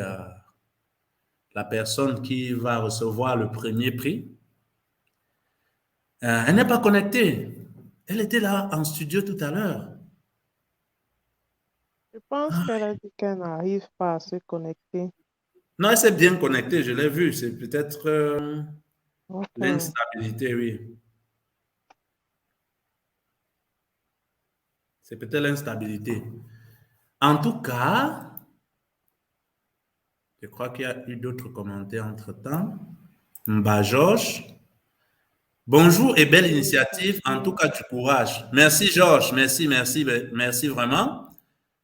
la personne qui va recevoir le premier prix. Elle n'est pas connectée. Elle était là en studio tout à l'heure. Je pense qu'elle a dit qu'elle n'arrive pas à se connecter. Non, elle s'est bien connectée, je l'ai vu. C'est peut-être Ok. l'instabilité, oui. C'est peut-être l'instabilité. En tout cas, je crois qu'il y a eu d'autres commentaires entre-temps. Mba Georges. Bonjour et belle initiative. En tout cas, du courage. Merci, Georges. Merci, merci, merci vraiment.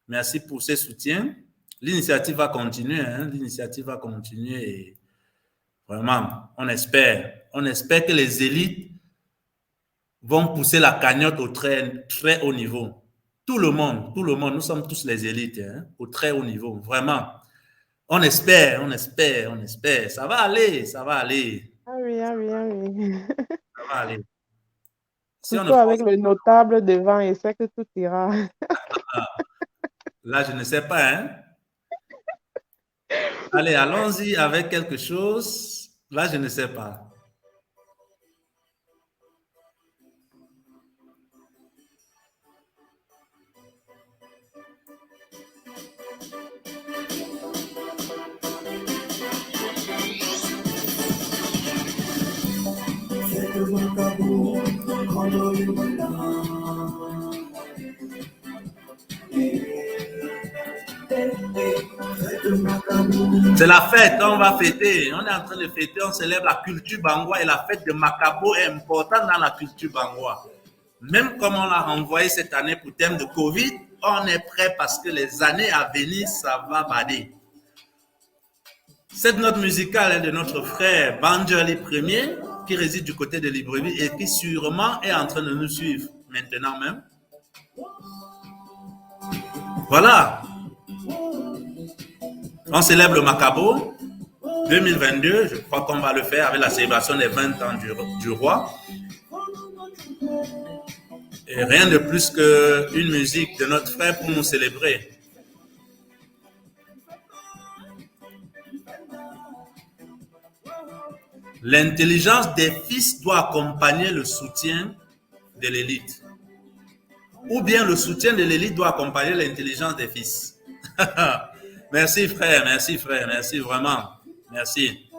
Merci pour ces soutiens. L'initiative va continuer. Hein? L'initiative va continuer. Et vraiment, on espère. On espère que les élites vont pousser la cagnotte au très, très haut niveau. Tout le monde, nous sommes tous les élites, hein, au très haut niveau, vraiment. On espère, on espère, on espère. Ça va aller, ça va aller. Ah oui, ah oui, ah oui. Ça va aller. Si on Surtout ne avec pense le notable devant, et c'est que tout ira. pas, là, je ne sais pas, hein. Allez, allons-y avec quelque chose. Là, je ne sais pas. C'est la fête, on va fêter. On est en train de fêter, on célèbre la culture bangwa et la fête de Makabo est importante dans la culture bangwa. Même comme on l'a renvoyé cette année pour thème de Covid, on est prêt parce que les années à venir, ça va bader. Cette note musicale est de notre frère Banjali Premier, qui réside du côté de Libreville et qui sûrement est en train de nous suivre maintenant même. Voilà. On célèbre le Makabo 2022. Je crois qu'on va le faire avec la célébration des 20 ans du roi. Et rien de plus qu'une musique de notre frère pour nous célébrer. L'intelligence des fils doit accompagner le soutien de l'élite. Ou bien le soutien de l'élite doit accompagner l'intelligence des fils. Merci frère, merci vraiment. Merci.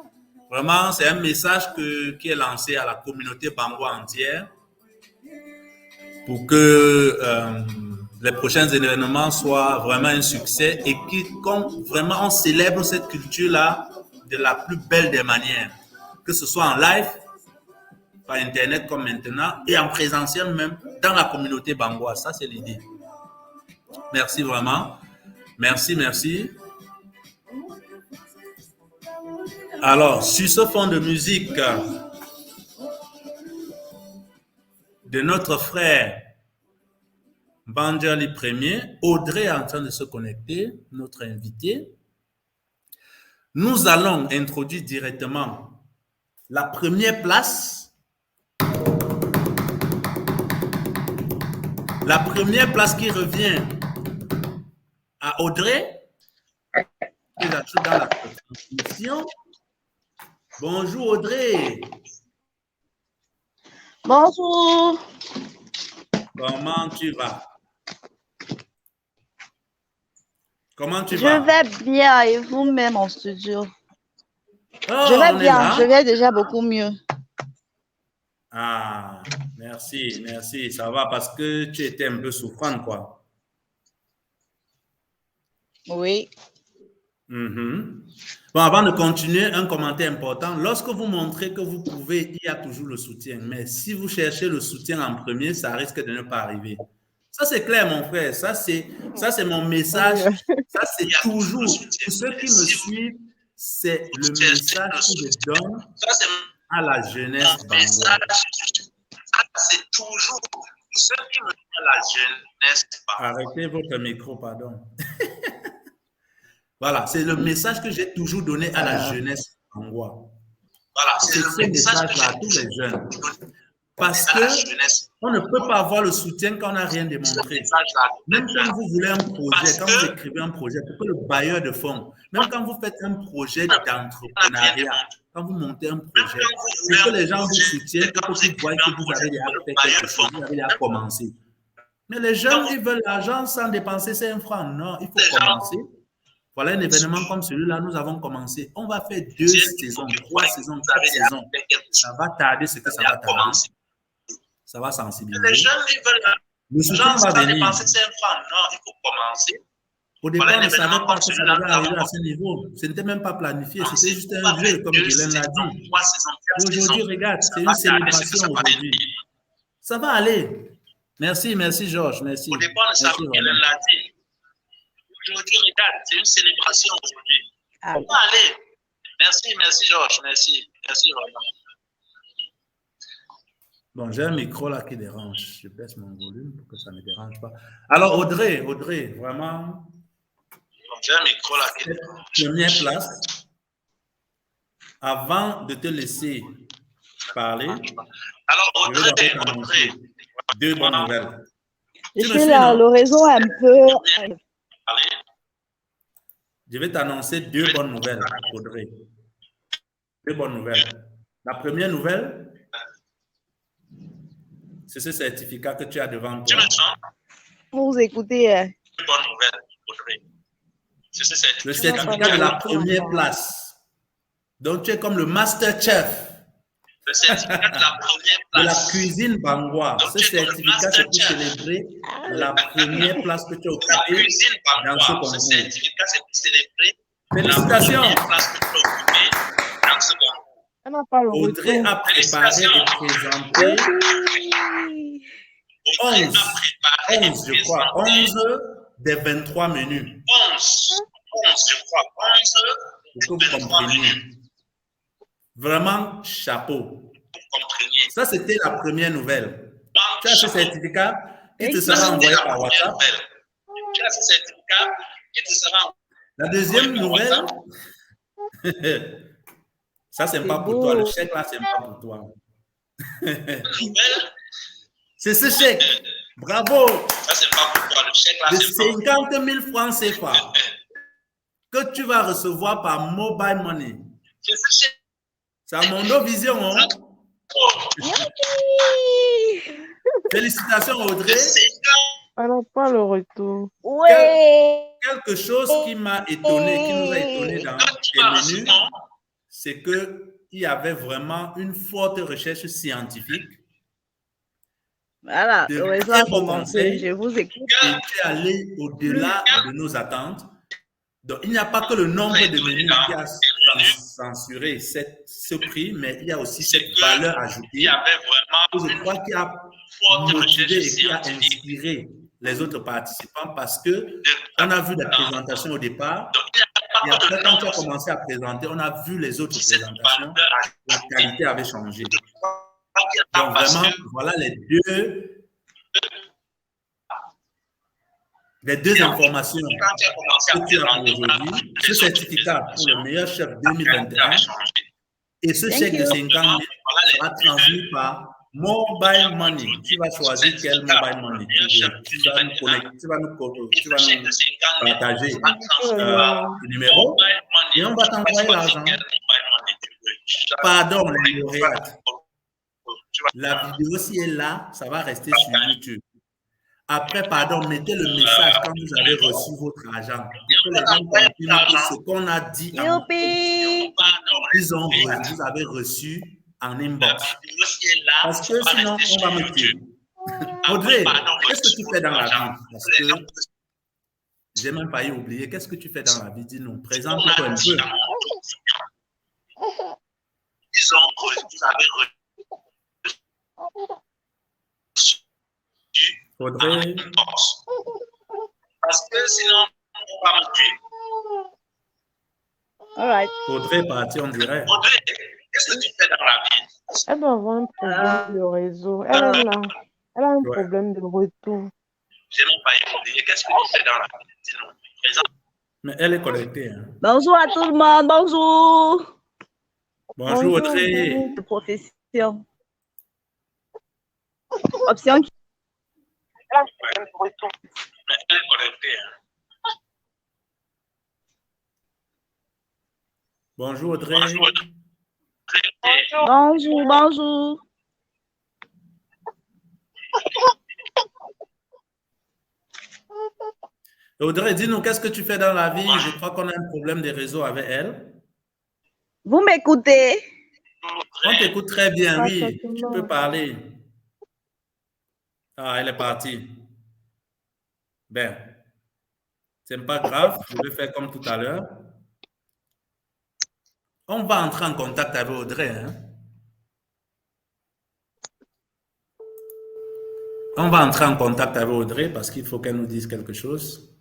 Vraiment, c'est un message qui est lancé à la communauté bangwa entière pour que les prochains événements soient vraiment un succès et qu'on vraiment on célèbre cette culture-là de la plus belle des manières. Que ce soit en live, par Internet comme maintenant, et en présentiel même, dans la communauté bangwa. Ça, c'est l'idée. Merci vraiment. Merci, merci. Alors, sur ce fond de musique de notre frère Banjali premier, Audrey est en train de se connecter, notre invité. Nous allons introduire directement la première place. La première place qui revient à Audrey, qui l'ajoute dans la transmission. Bonjour Audrey. Bonjour. Comment tu vas? Comment tu vas? Je vais bien et vous-même en studio? Oh, Je vais on est bien, là. je vais déjà beaucoup mieux. Ah, merci, merci. Ça va parce que tu étais un peu souffrante, quoi. Oui. Bon, avant de continuer, un commentaire important. Lorsque vous montrez que vous pouvez, il y a toujours le soutien. Mais si vous cherchez le soutien en premier, ça risque de ne pas arriver. Ça, c'est clair, mon frère. Ça, c'est mon message. Ça, c'est toujours, pour ceux qui me suivent, c'est le message que je donne à la jeunesse bangoise. C'est toujours ceux qui me disent la jeunesse. Arrêtez votre micro, pardon. Voilà, c'est le message que j'ai toujours donné à la jeunesse bangoise. Voilà, c'est ce message-là à tous les jeunes. Parce qu'on ne peut pas avoir le soutien quand on n'a rien démontré. Même quand vous voulez un projet, quand vous écrivez un projet, pour que le bailleur de fonds, même quand vous faites un projet d'entrepreneuriat, quand vous montez un projet, c'est que les gens vous soutiennent, que vous voient que vous avez déjà fait quelque chose, vous avez déjà commencé. Mais les jeunes, ils veulent l'argent sans dépenser 5 francs. Non, il faut commencer. Voilà un événement comme celui-là, nous avons commencé. On va faire 2 saisons, 3 saisons, 4 saisons. Ça va tarder ce que ça va tarder. Ça va sensibiliser. Les jeunes, ils veulent le soutien va venir. dépenser 5 francs. Non, il faut commencer. Au départ, on ne savait pas que ça devait arriver à ce niveau. Ce n'était même pas planifié. C'était juste un jeu, comme Guylaine l'a dit. Aujourd'hui, regarde, c'est une célébration aujourd'hui. Ça va aller. Merci, merci Georges. Merci. Au départ, on ne savait pas Guylaine l'a dit. Aujourd'hui, regarde, c'est une célébration aujourd'hui. Ça va aller. Merci, merci Georges. Merci. Merci vraiment. Bon, j'ai un micro là qui dérange. Je baisse mon volume pour que ça ne me dérange pas. Alors, Audrey, vraiment. Bon, j'ai un micro là qui dérange. Première place. Avant de te laisser parler, alors, je vais t'annoncer 2 bonnes nouvelles. Je suis là, l'horizon un peu. Je vais t'annoncer 2 bonnes nouvelles, Audrey. 2 bonnes nouvelles. La première nouvelle, c'est ce certificat que tu as devant toi. Pour vous écouter. Bonne nouvelle, Audrey. Le certificat de la première place. Donc, tu es comme le master chef. Le certificat de la première place. De la cuisine bangoise. Ce certificat, c'est pour célébrer la première place que tu as occupée dans ce concours. Ce certificat, c'est pour célébrer félicitations. La première place que tu as occupée dans ce concours. Audrey a préparé et présenté 11, je crois, 11 des 23 menus. 11, je crois, 11 pour que vous compreniez. Vraiment, chapeau. Ça, c'était la première nouvelle. Tu as ce certificat qui te sera envoyé par WhatsApp. Tu as ce certificat qui te sera. La deuxième nouvelle, ça, c'est pas pour toi. Le chèque là, c'est pas pour toi. C'est ce chèque. Bravo. Ça, c'est pas pour toi. Le chèque là, c'est 50 000 francs CFA que tu vas recevoir par mobile money. C'est ce chèque. C'est à Mondo Vision. Hein? Félicitations, Audrey. Alors, pas le retour. Quelque chose qui m'a étonné, qui nous a étonné dans les menus, c'est qu'il y avait vraiment une forte recherche scientifique. Voilà, de très bon conseil. Je vous écoute. Et tu es allé au-delà de nos attentes. Donc, il n'y a pas que le nombre de menus qui a censuré ce prix, mais il y a aussi cette valeur ajoutée. Il y avait vraiment je crois qui a motivé et qui a inspiré les autres participants parce que on a vu la présentation au départ et après quand tu as commencé à présenter, on a vu les autres présentations, la qualité avait changé. Donc vraiment, voilà les 2 les deux informations Quand tu as commencé à que tu as pour aujourd'hui, ce certificat pour le meilleur chef 2021 et ce chèque de 50 000 sera transmis par Mobile Money. Tu vas choisir quel Mobile Money tu vas nous connecter, tu vas nous partager le numéro et on va t'envoyer l'argent. Pardon, les lauréates. La vidéo, si elle est là, ça va rester sur YouTube. Après, pardon, mettez le message quand vous avez reçu votre argent pour que les gens confirment que ce qu'on a dit, vous avez reçu en inbox. Parce que sinon, on va me tuer. Audrey, qu'est-ce que tu fais dans la vie? Parce que j'ai même failli oublier. Qu'est-ce que tu fais dans la vie? Dis-nous, présente-toi un peu. Audrey. Parce que sinon, on va me tuer. All right. Audrey est partie, on dirait. Audrey, qu'est-ce que tu fais dans la vie? Elle doit avoir un problème de réseau. Elle est là. Elle a un problème de retour. J'ai même pas oublié. Qu'est-ce que tu fais dans la vie? Dis-nous. Mais elle est connectée. Hein. Bonjour à tout le monde. Bonjour. Bonjour Audrey. De profession. Option qui. Mais elle est connectée. Hein. Bonjour Audrey. Bonjour. Bonjour, bonjour. Audrey, dis-nous, qu'est-ce que tu fais dans la vie? Je crois qu'on a un problème de réseau avec elle. Vous m'écoutez? On t'écoute très bien, oui. Tu peux parler. Ah, elle est partie. Ben, c'est pas grave. Je vais faire comme tout à l'heure. On va entrer en contact avec Audrey. Hein? On va entrer en contact avec Audrey parce qu'il faut qu'elle nous dise quelque chose.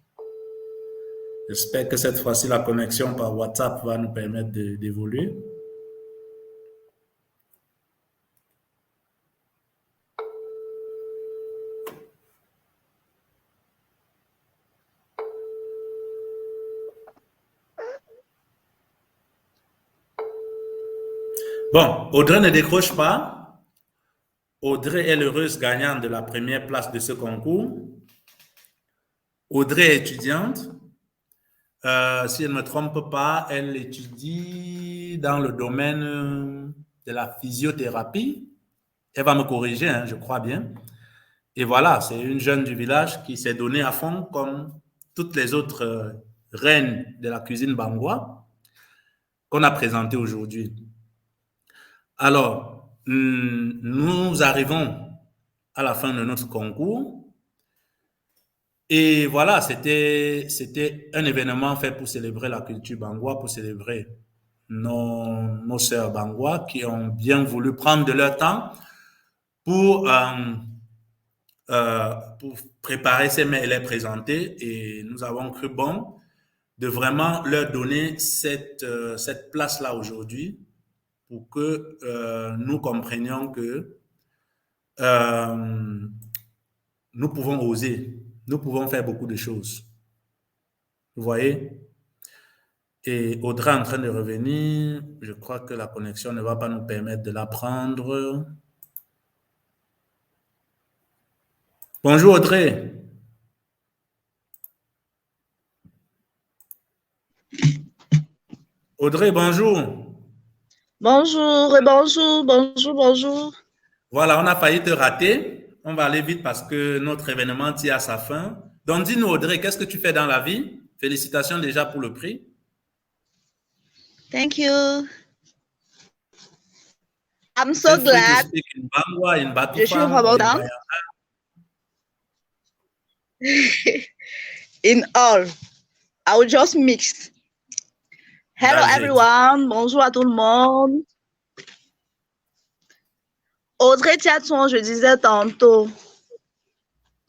J'espère que cette fois-ci, la connexion par WhatsApp va nous permettre d'évoluer. Bon, Audrey ne décroche pas. Audrey est l'heureuse gagnante de la première place de ce concours. Audrey est étudiante. Si elle ne me trompe pas, elle étudie dans le domaine de la physiothérapie. Elle va me corriger, hein, je crois bien. Et voilà, c'est une jeune du village qui s'est donnée à fond comme toutes les autres reines de la cuisine bangoua qu'on a présentées aujourd'hui. Alors, nous arrivons à la fin de notre concours. Et voilà, c'était un événement fait pour célébrer la culture bangoua, pour célébrer nos sœurs bangoua qui ont bien voulu prendre de leur temps pour préparer ces mets et les présenter. Et nous avons cru bon de vraiment leur donner cette place-là aujourd'hui pour que nous comprenions que nous pouvons oser. Nous pouvons faire beaucoup de choses. Vous voyez? Et Audrey est en train de revenir. Je crois que la connexion ne va pas nous permettre de la prendre. Bonjour Audrey. Audrey, bonjour. Bonjour, bonjour, bonjour, bonjour. Voilà, on a failli te rater. On va aller vite parce que notre événement tire à sa fin. Donc, dis-nous, Audrey, qu'est-ce que tu fais dans la vie? Félicitations déjà pour le prix. Thank you. I'm so glad. Je suis vraiment dans. In all, I will just mix. Hello everyone. Bonjour à tout le monde. Audrey Tiatouan, je disais tantôt,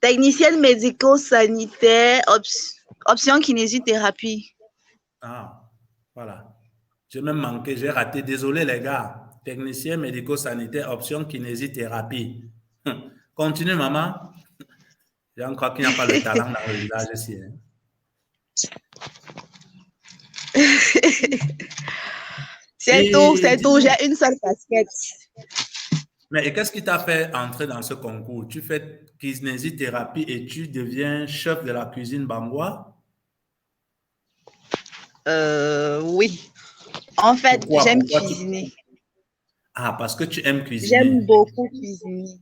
technicienne médico-sanitaire, option kinésithérapie. Ah, voilà. J'ai même manqué, j'ai raté. Désolé les gars. Technicien médico-sanitaire, option kinésithérapie. Continue, maman. Je crois qu'il n'y a pas le talent dans le village ici. Hein. C'est tout, j'ai une seule casquette. Mais qu'est-ce qui t'a fait entrer dans ce concours? Tu fais kinésithérapie et tu deviens chef de la cuisine bangwa? Oui. En fait, j'aime cuisiner. Ah, parce que tu aimes cuisiner. J'aime beaucoup cuisiner.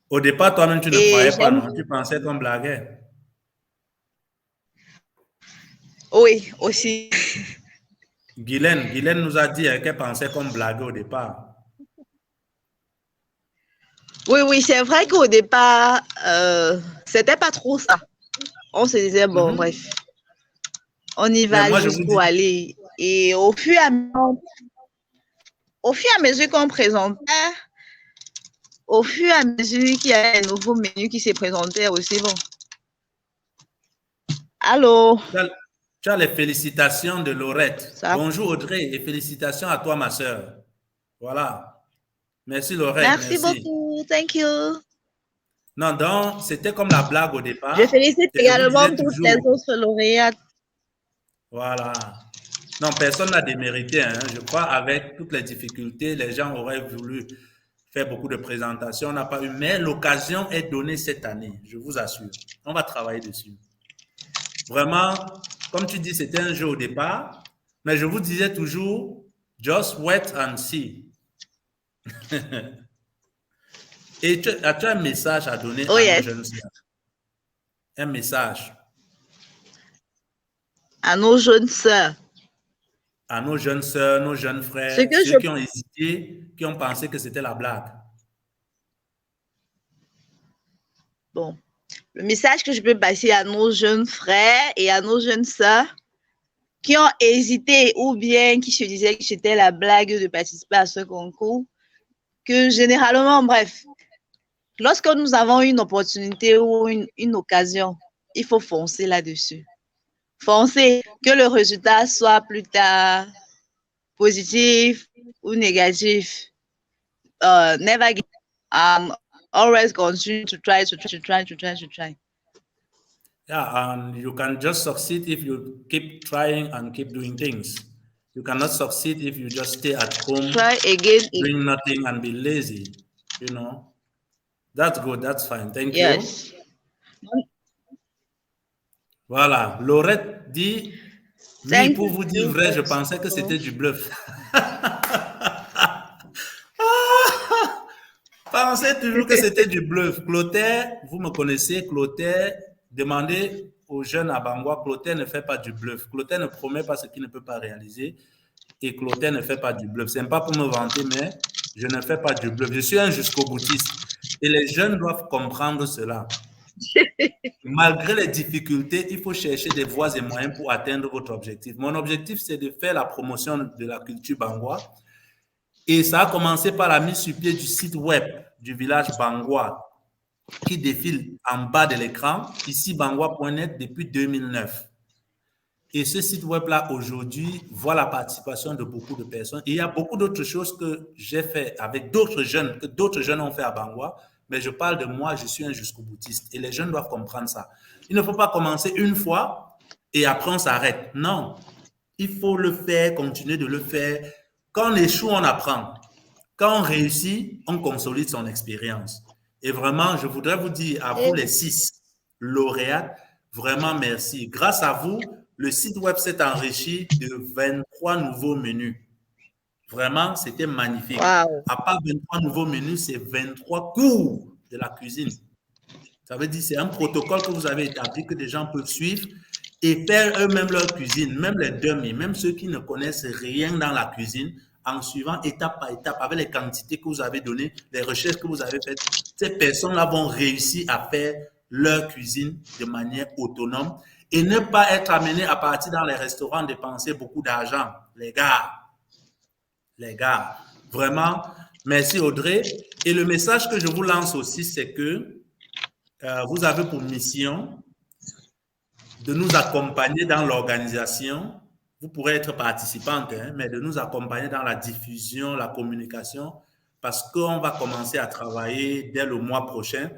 Au départ, toi-même, tu ne croyais pas, non? Tu pensais qu'on blaguait. Oui, aussi. Guylaine nous a dit qu'elle pensait qu'on blaguait au départ. Oui, c'est vrai qu'au départ, c'était pas trop ça. On se disait, bon, bref, on y va jusqu'où aller. Et au fur et à mesure qu'on présentait, au fur et à mesure qu'il y a un nouveau menu qui s'est présenté aussi, bon. Allô? Tu as les félicitations de Laurette. Ça. Bonjour Audrey et félicitations à toi, ma soeur. Voilà. Merci Laurette. Merci beaucoup. Thank you. Non, donc, c'était comme la blague au départ. Je félicite également toutes les autres lauréates. Voilà. Non, personne n'a démérité. Hein. Je crois avec toutes les difficultés, les gens auraient voulu faire beaucoup de présentations. On n'a pas eu. Mais l'occasion est donnée cette année, je vous assure. On va travailler dessus. Vraiment, comme tu dis, c'était un jeu au départ. Mais je vous disais toujours, just wait and see. Et as-tu un message à donner à nos jeunes sœurs? Un message. À nos jeunes sœurs. À nos jeunes sœurs, nos jeunes frères, ceux qui ont hésité, qui ont pensé que c'était la blague. Bon, le message que je peux passer à nos jeunes frères et à nos jeunes sœurs qui ont hésité ou bien qui se disaient que c'était la blague de participer à ce concours, que généralement, bref, lorsque nous avons une opportunité ou une occasion, il faut foncer là-dessus. Foncer, que le résultat soit plus tard positif ou négatif. Never give up. Always continue to try. Yeah, and you can just succeed if you keep trying and keep doing things. You cannot succeed if you just stay at home, try again, doing nothing and be lazy. You know, that's good. That's fine. Thank you. Voilà, Laurette dit, oui, pour vous dire vrai, je pensais que c'était du bluff. Pensez toujours que c'était du bluff. Clotaire, vous me connaissez, Clotaire, demandez aux jeunes à Bangwa, Clotaire ne fait pas du bluff. Clotaire ne promet pas ce qu'il ne peut pas réaliser. Et Clotaire ne fait pas du bluff. Ce n'est pas pour me vanter, mais je ne fais pas du bluff. Je suis un jusqu'au boutiste. Et les jeunes doivent comprendre cela. Malgré les difficultés, il faut chercher des voies et moyens pour atteindre votre objectif. Mon objectif, c'est de faire la promotion de la culture bangwa. Et ça a commencé par la mise sur pied du site web du village bangwa qui défile en bas de l'écran, ici bangwa.net depuis 2009. Et ce site web-là, aujourd'hui, voit la participation de beaucoup de personnes. Et il y a beaucoup d'autres choses que j'ai fait avec d'autres jeunes, que d'autres jeunes ont fait à Bangwa. Mais je parle de moi, je suis un jusqu'au boutiste. Et les jeunes doivent comprendre ça. Il ne faut pas commencer une fois et après on s'arrête. Non, il faut le faire, continuer de le faire. Quand on échoue, on apprend. Quand on réussit, on consolide son expérience. Et vraiment, je voudrais vous dire à vous les 6 lauréats, vraiment merci. Grâce à vous, le site web s'est enrichi de 23 nouveaux menus. Vraiment, c'était magnifique. Wow. À part 23 nouveaux menus, c'est 23 cours de la cuisine. Ça veut dire c'est un protocole que vous avez établi que des gens peuvent suivre et faire eux-mêmes leur cuisine, même les dummies, même ceux qui ne connaissent rien dans la cuisine, en suivant étape par étape, avec les quantités que vous avez données, les recherches que vous avez faites. Ces personnes-là vont réussir à faire leur cuisine de manière autonome et ne pas être amenés à partir dans les restaurants dépenser beaucoup d'argent. Les gars, vraiment, merci Audrey. Et le message que je vous lance aussi, c'est que vous avez pour mission de nous accompagner dans l'organisation. Vous pourrez être participante, hein, mais de nous accompagner dans la diffusion, la communication, parce qu'on va commencer à travailler dès le mois prochain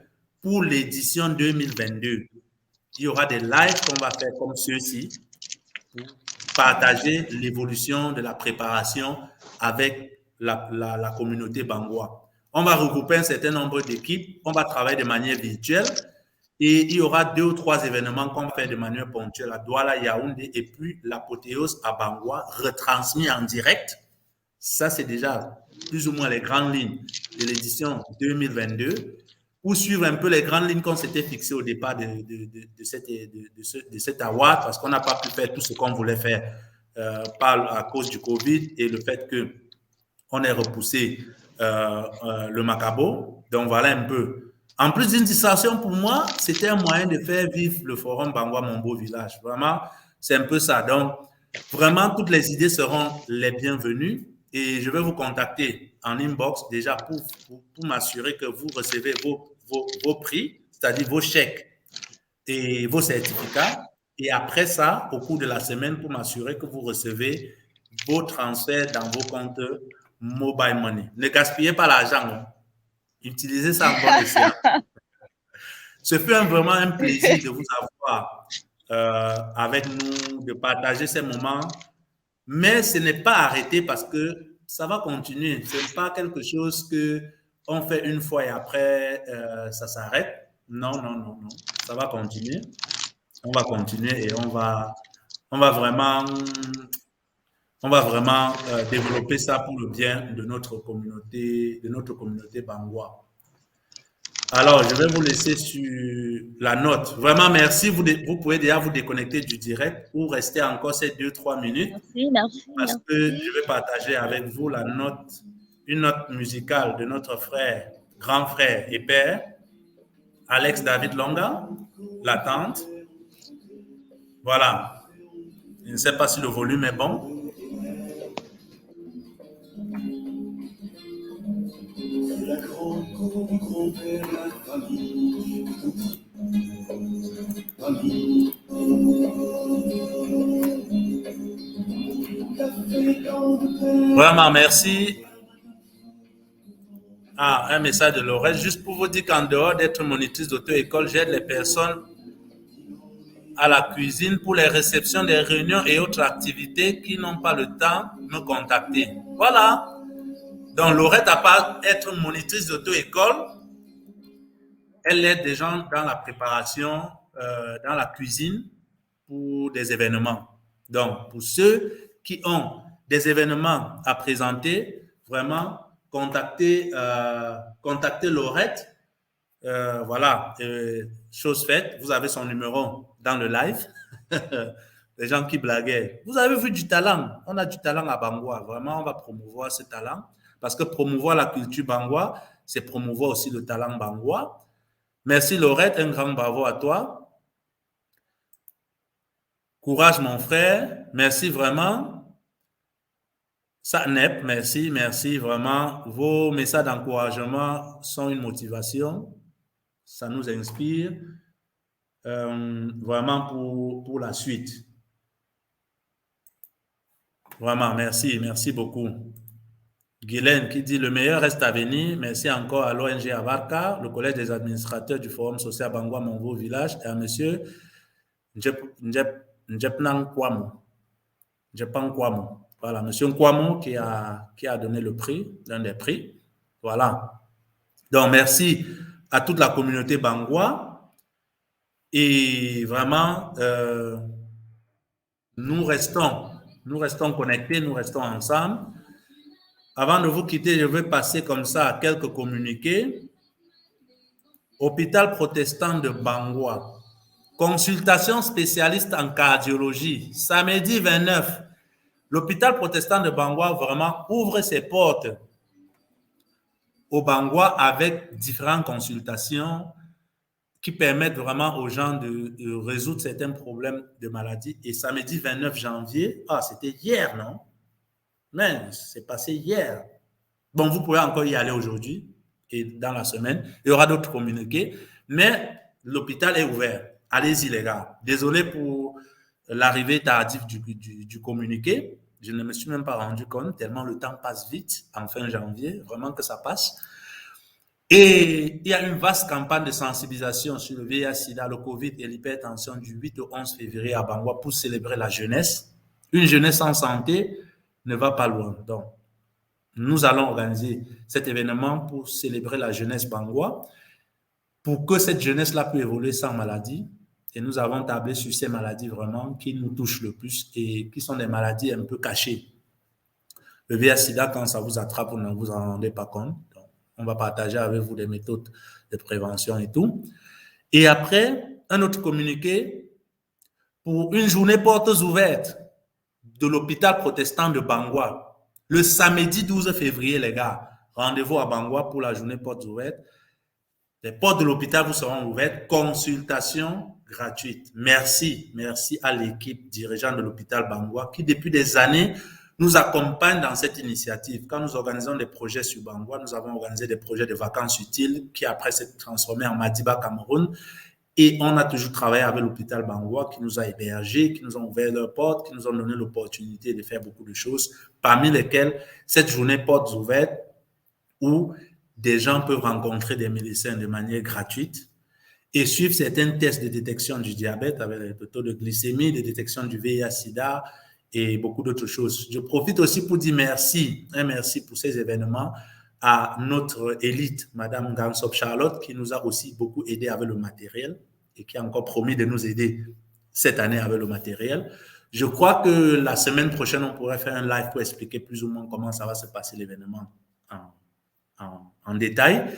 pour l'édition 2022, il y aura des lives qu'on va faire comme ceux-ci pour partager l'évolution de la préparation avec la communauté Bangwa. On va regrouper un certain nombre d'équipes, on va travailler de manière virtuelle et il y aura 2 ou 3 événements qu'on fait de manière ponctuelle à Douala, Yaoundé et puis l'apothéose à Bangwa, retransmis en direct. Ça, c'est déjà plus ou moins les grandes lignes de l'édition 2022. Pour suivre un peu les grandes lignes qu'on s'était fixées au départ de cet award, parce qu'on n'a pas pu faire tout ce qu'on voulait faire à cause du Covid et le fait qu'on ait repoussé le Macabo. Donc voilà un peu. En plus d'une distraction pour moi, c'était un moyen de faire vivre le forum Bangwa Mon Beau Village. Vraiment, c'est un peu ça. Donc, vraiment, toutes les idées seront les bienvenues et je vais vous contacter en inbox déjà pour m'assurer que vous recevez vos prix, c'est-à-dire vos chèques et vos certificats. Et après ça, au cours de la semaine, pour m'assurer que vous recevez vos transferts dans vos comptes Mobile Money. Ne gaspillez pas l'argent. Hein. Utilisez ça en bon escient. Ce fut vraiment un plaisir de vous avoir avec nous, de partager ces moments. Mais ce n'est pas arrêté parce que ça va continuer. Ce n'est pas quelque chose qu'on fait une fois et après, ça s'arrête. Non. Ça va continuer. On va continuer et on va vraiment développer ça pour le bien de notre communauté Bangwa. Alors, je vais vous laisser sur la note. Vraiment, merci. Vous pouvez déjà vous déconnecter du direct ou rester encore ces 2-3 minutes. Merci. Parce que je vais partager avec vous une note musicale de notre frère, grand frère et père, Alex David Longa, la tante. Voilà. Je ne sais pas si le volume est bon. La grand-père, la famille. Vraiment, merci. Un message de Laurette. Juste pour vous dire qu'en dehors d'être monitrice d'auto-école, j'aide les personnes à la cuisine pour les réceptions des réunions et autres activités qui n'ont pas le temps de me contacter. Voilà. Donc, Laurette, à part être monitrice d'auto-école, elle aide des gens dans la préparation, dans la cuisine pour des événements. Donc, pour ceux qui ont des événements à présenter, vraiment, contactez Laurette. Voilà, chose faite, vous avez son numéro dans le live. Les gens qui blaguaient. Vous avez vu du talent. On a du talent à Bangwa. Vraiment, on va promouvoir ce talent. Parce que promouvoir la culture Bangwa, c'est promouvoir aussi le talent Bangwa. Merci Laurette, un grand bravo à toi. Courage mon frère, merci vraiment. Sanep, merci vraiment. Vos messages d'encouragement sont une motivation. Ça nous inspire vraiment pour la suite. Vraiment, merci beaucoup. Guylaine qui dit le meilleur reste à venir. Merci encore à l'ONG Avarka, le collège des administrateurs du Forum social Bangwa Mon Beau Village et à monsieur Njepnan Kwamo. Voilà, monsieur Kwamo qui a donné le prix, l'un des prix. Voilà. Donc, merci à toute la communauté Bangwa et vraiment, nous restons connectés, nous restons ensemble. Avant de vous quitter, je vais passer comme ça à quelques communiqués. Hôpital protestant de Bangwa. Consultation spécialiste en cardiologie. Samedi 29. L'hôpital protestant de Bangwa vraiment ouvre ses portes au Bangwa avec différentes consultations qui permettent vraiment aux gens de résoudre certains problèmes de maladie. Et samedi 29 janvier, c'était hier, non? Mais c'est passé hier. Bon, vous pouvez encore y aller aujourd'hui et dans la semaine. Il y aura d'autres communiqués. Mais l'hôpital est ouvert. Allez-y, les gars. Désolé pour l'arrivée tardive du communiqué. Je ne me suis même pas rendu compte tellement le temps passe vite en fin janvier. Vraiment que ça passe. Et il y a une vaste campagne de sensibilisation sur le VIH-Sida, le Covid et l'hypertension du 8 au 11 février à Bangwa pour célébrer la jeunesse. Une jeunesse en santé ne va pas loin. Donc, nous allons organiser cet événement pour célébrer la jeunesse bangwa, pour que cette jeunesse-là puisse évoluer sans maladie. Et nous avons tablé sur ces maladies vraiment qui nous touchent le plus et qui sont des maladies un peu cachées. Le VIH-Sida, quand ça vous attrape, vous ne vous en rendez pas compte. Donc, on va partager avec vous des méthodes de prévention et tout. Et après, un autre communiqué pour une journée portes ouvertes de l'hôpital protestant de Bangwa. Le samedi 12 février, les gars, rendez-vous à Bangwa pour la journée portes ouvertes. Les portes de l'hôpital vous seront ouvertes. Consultation gratuite. Merci à l'équipe dirigeante de l'hôpital Bangwa qui, depuis des années, nous accompagne dans cette initiative. Quand nous organisons des projets sur Bangwa, nous avons organisé des projets de vacances utiles qui après s'est transformé en Madiba Cameroun. Et on a toujours travaillé avec l'hôpital Bangwa qui nous a hébergés, qui nous ont ouvert leurs portes, qui nous ont donné l'opportunité de faire beaucoup de choses, parmi lesquelles cette journée portes ouvertes où des gens peuvent rencontrer des médecins de manière gratuite et suivre certains tests de détection du diabète avec le taux de glycémie, de détection du VIH-Sida et beaucoup d'autres choses. Je profite aussi pour dire merci pour ces événements à notre élite, Madame Gansop Charlotte, qui nous a aussi beaucoup aidé avec le matériel et qui a encore promis de nous aider cette année avec le matériel. Je crois que la semaine prochaine, on pourrait faire un live pour expliquer plus ou moins comment ça va se passer l'événement en détail.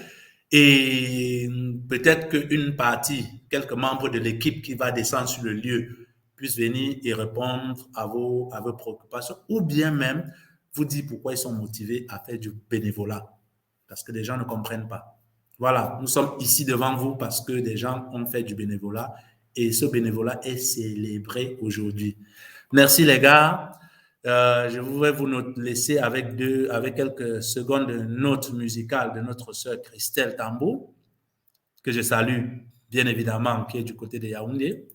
Et peut-être qu'une partie, quelques membres de l'équipe qui va descendre sur le lieu puissent venir et répondre à vos préoccupations ou bien même vous dire pourquoi ils sont motivés à faire du bénévolat. Parce que des gens ne comprennent pas. Voilà, nous sommes ici devant vous parce que des gens ont fait du bénévolat et ce bénévolat est célébré aujourd'hui. Merci les gars. Je voudrais vous laisser avec quelques secondes de notes musicales de notre sœur Christelle Tambo, que je salue bien évidemment, qui est du côté de Yaoundé.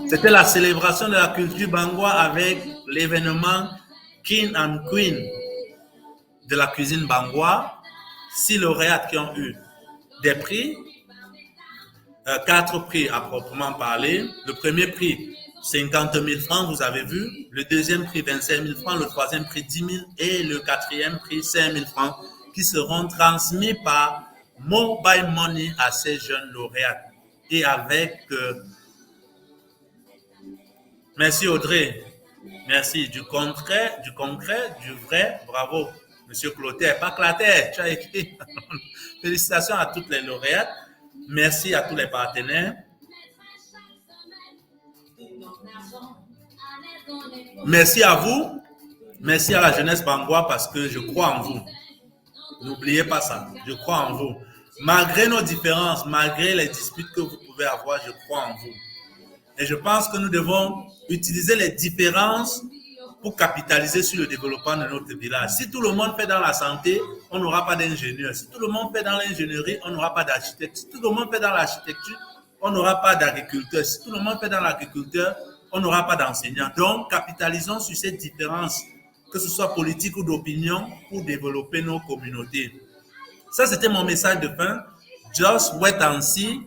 C'était la célébration de la culture bangwa avec l'événement King and Queen de la cuisine bangwa. 6 lauréates qui ont eu des prix, 4 prix à proprement parler. Le premier prix, 50 000 francs, vous avez vu. Le deuxième prix, 25 000 francs. Le troisième prix, 10 000. Et le quatrième prix, 5 000 francs, qui seront transmis par Mobile Money à ces jeunes lauréates. Et avec... merci Audrey. Merci. Du concret, du vrai. Bravo. Monsieur Clotaire, pas Clotaire, tu as écrit. Félicitations à toutes les lauréates. Merci à tous les partenaires. Merci à vous. Merci à la jeunesse bangwa parce que je crois en vous. N'oubliez pas ça. Je crois en vous. Malgré nos différences, malgré les disputes que vous pouvez avoir, je crois en vous. Et je pense que nous devons utiliser les différences pour capitaliser sur le développement de notre village. Si tout le monde fait dans la santé, on n'aura pas d'ingénieur. Si tout le monde fait dans l'ingénierie, on n'aura pas d'architecte. Si tout le monde fait dans l'architecture, on n'aura pas d'agriculteur. Si tout le monde fait dans l'agriculteur, on n'aura pas d'enseignant. Donc, capitalisons sur ces différences, que ce soit politique ou d'opinion, pour développer nos communautés. Ça, c'était mon message de fin. Just wait and see.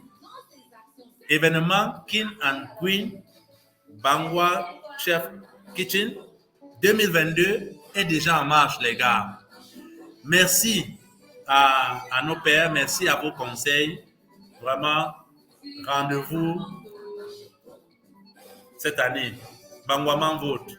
Événement King and Queen, Bangwa Chef Kitchen 2022 est déjà en marche, les gars. Merci à nos pères, merci à vos conseils. Vraiment, rendez-vous cette année. Bangwa Man vote.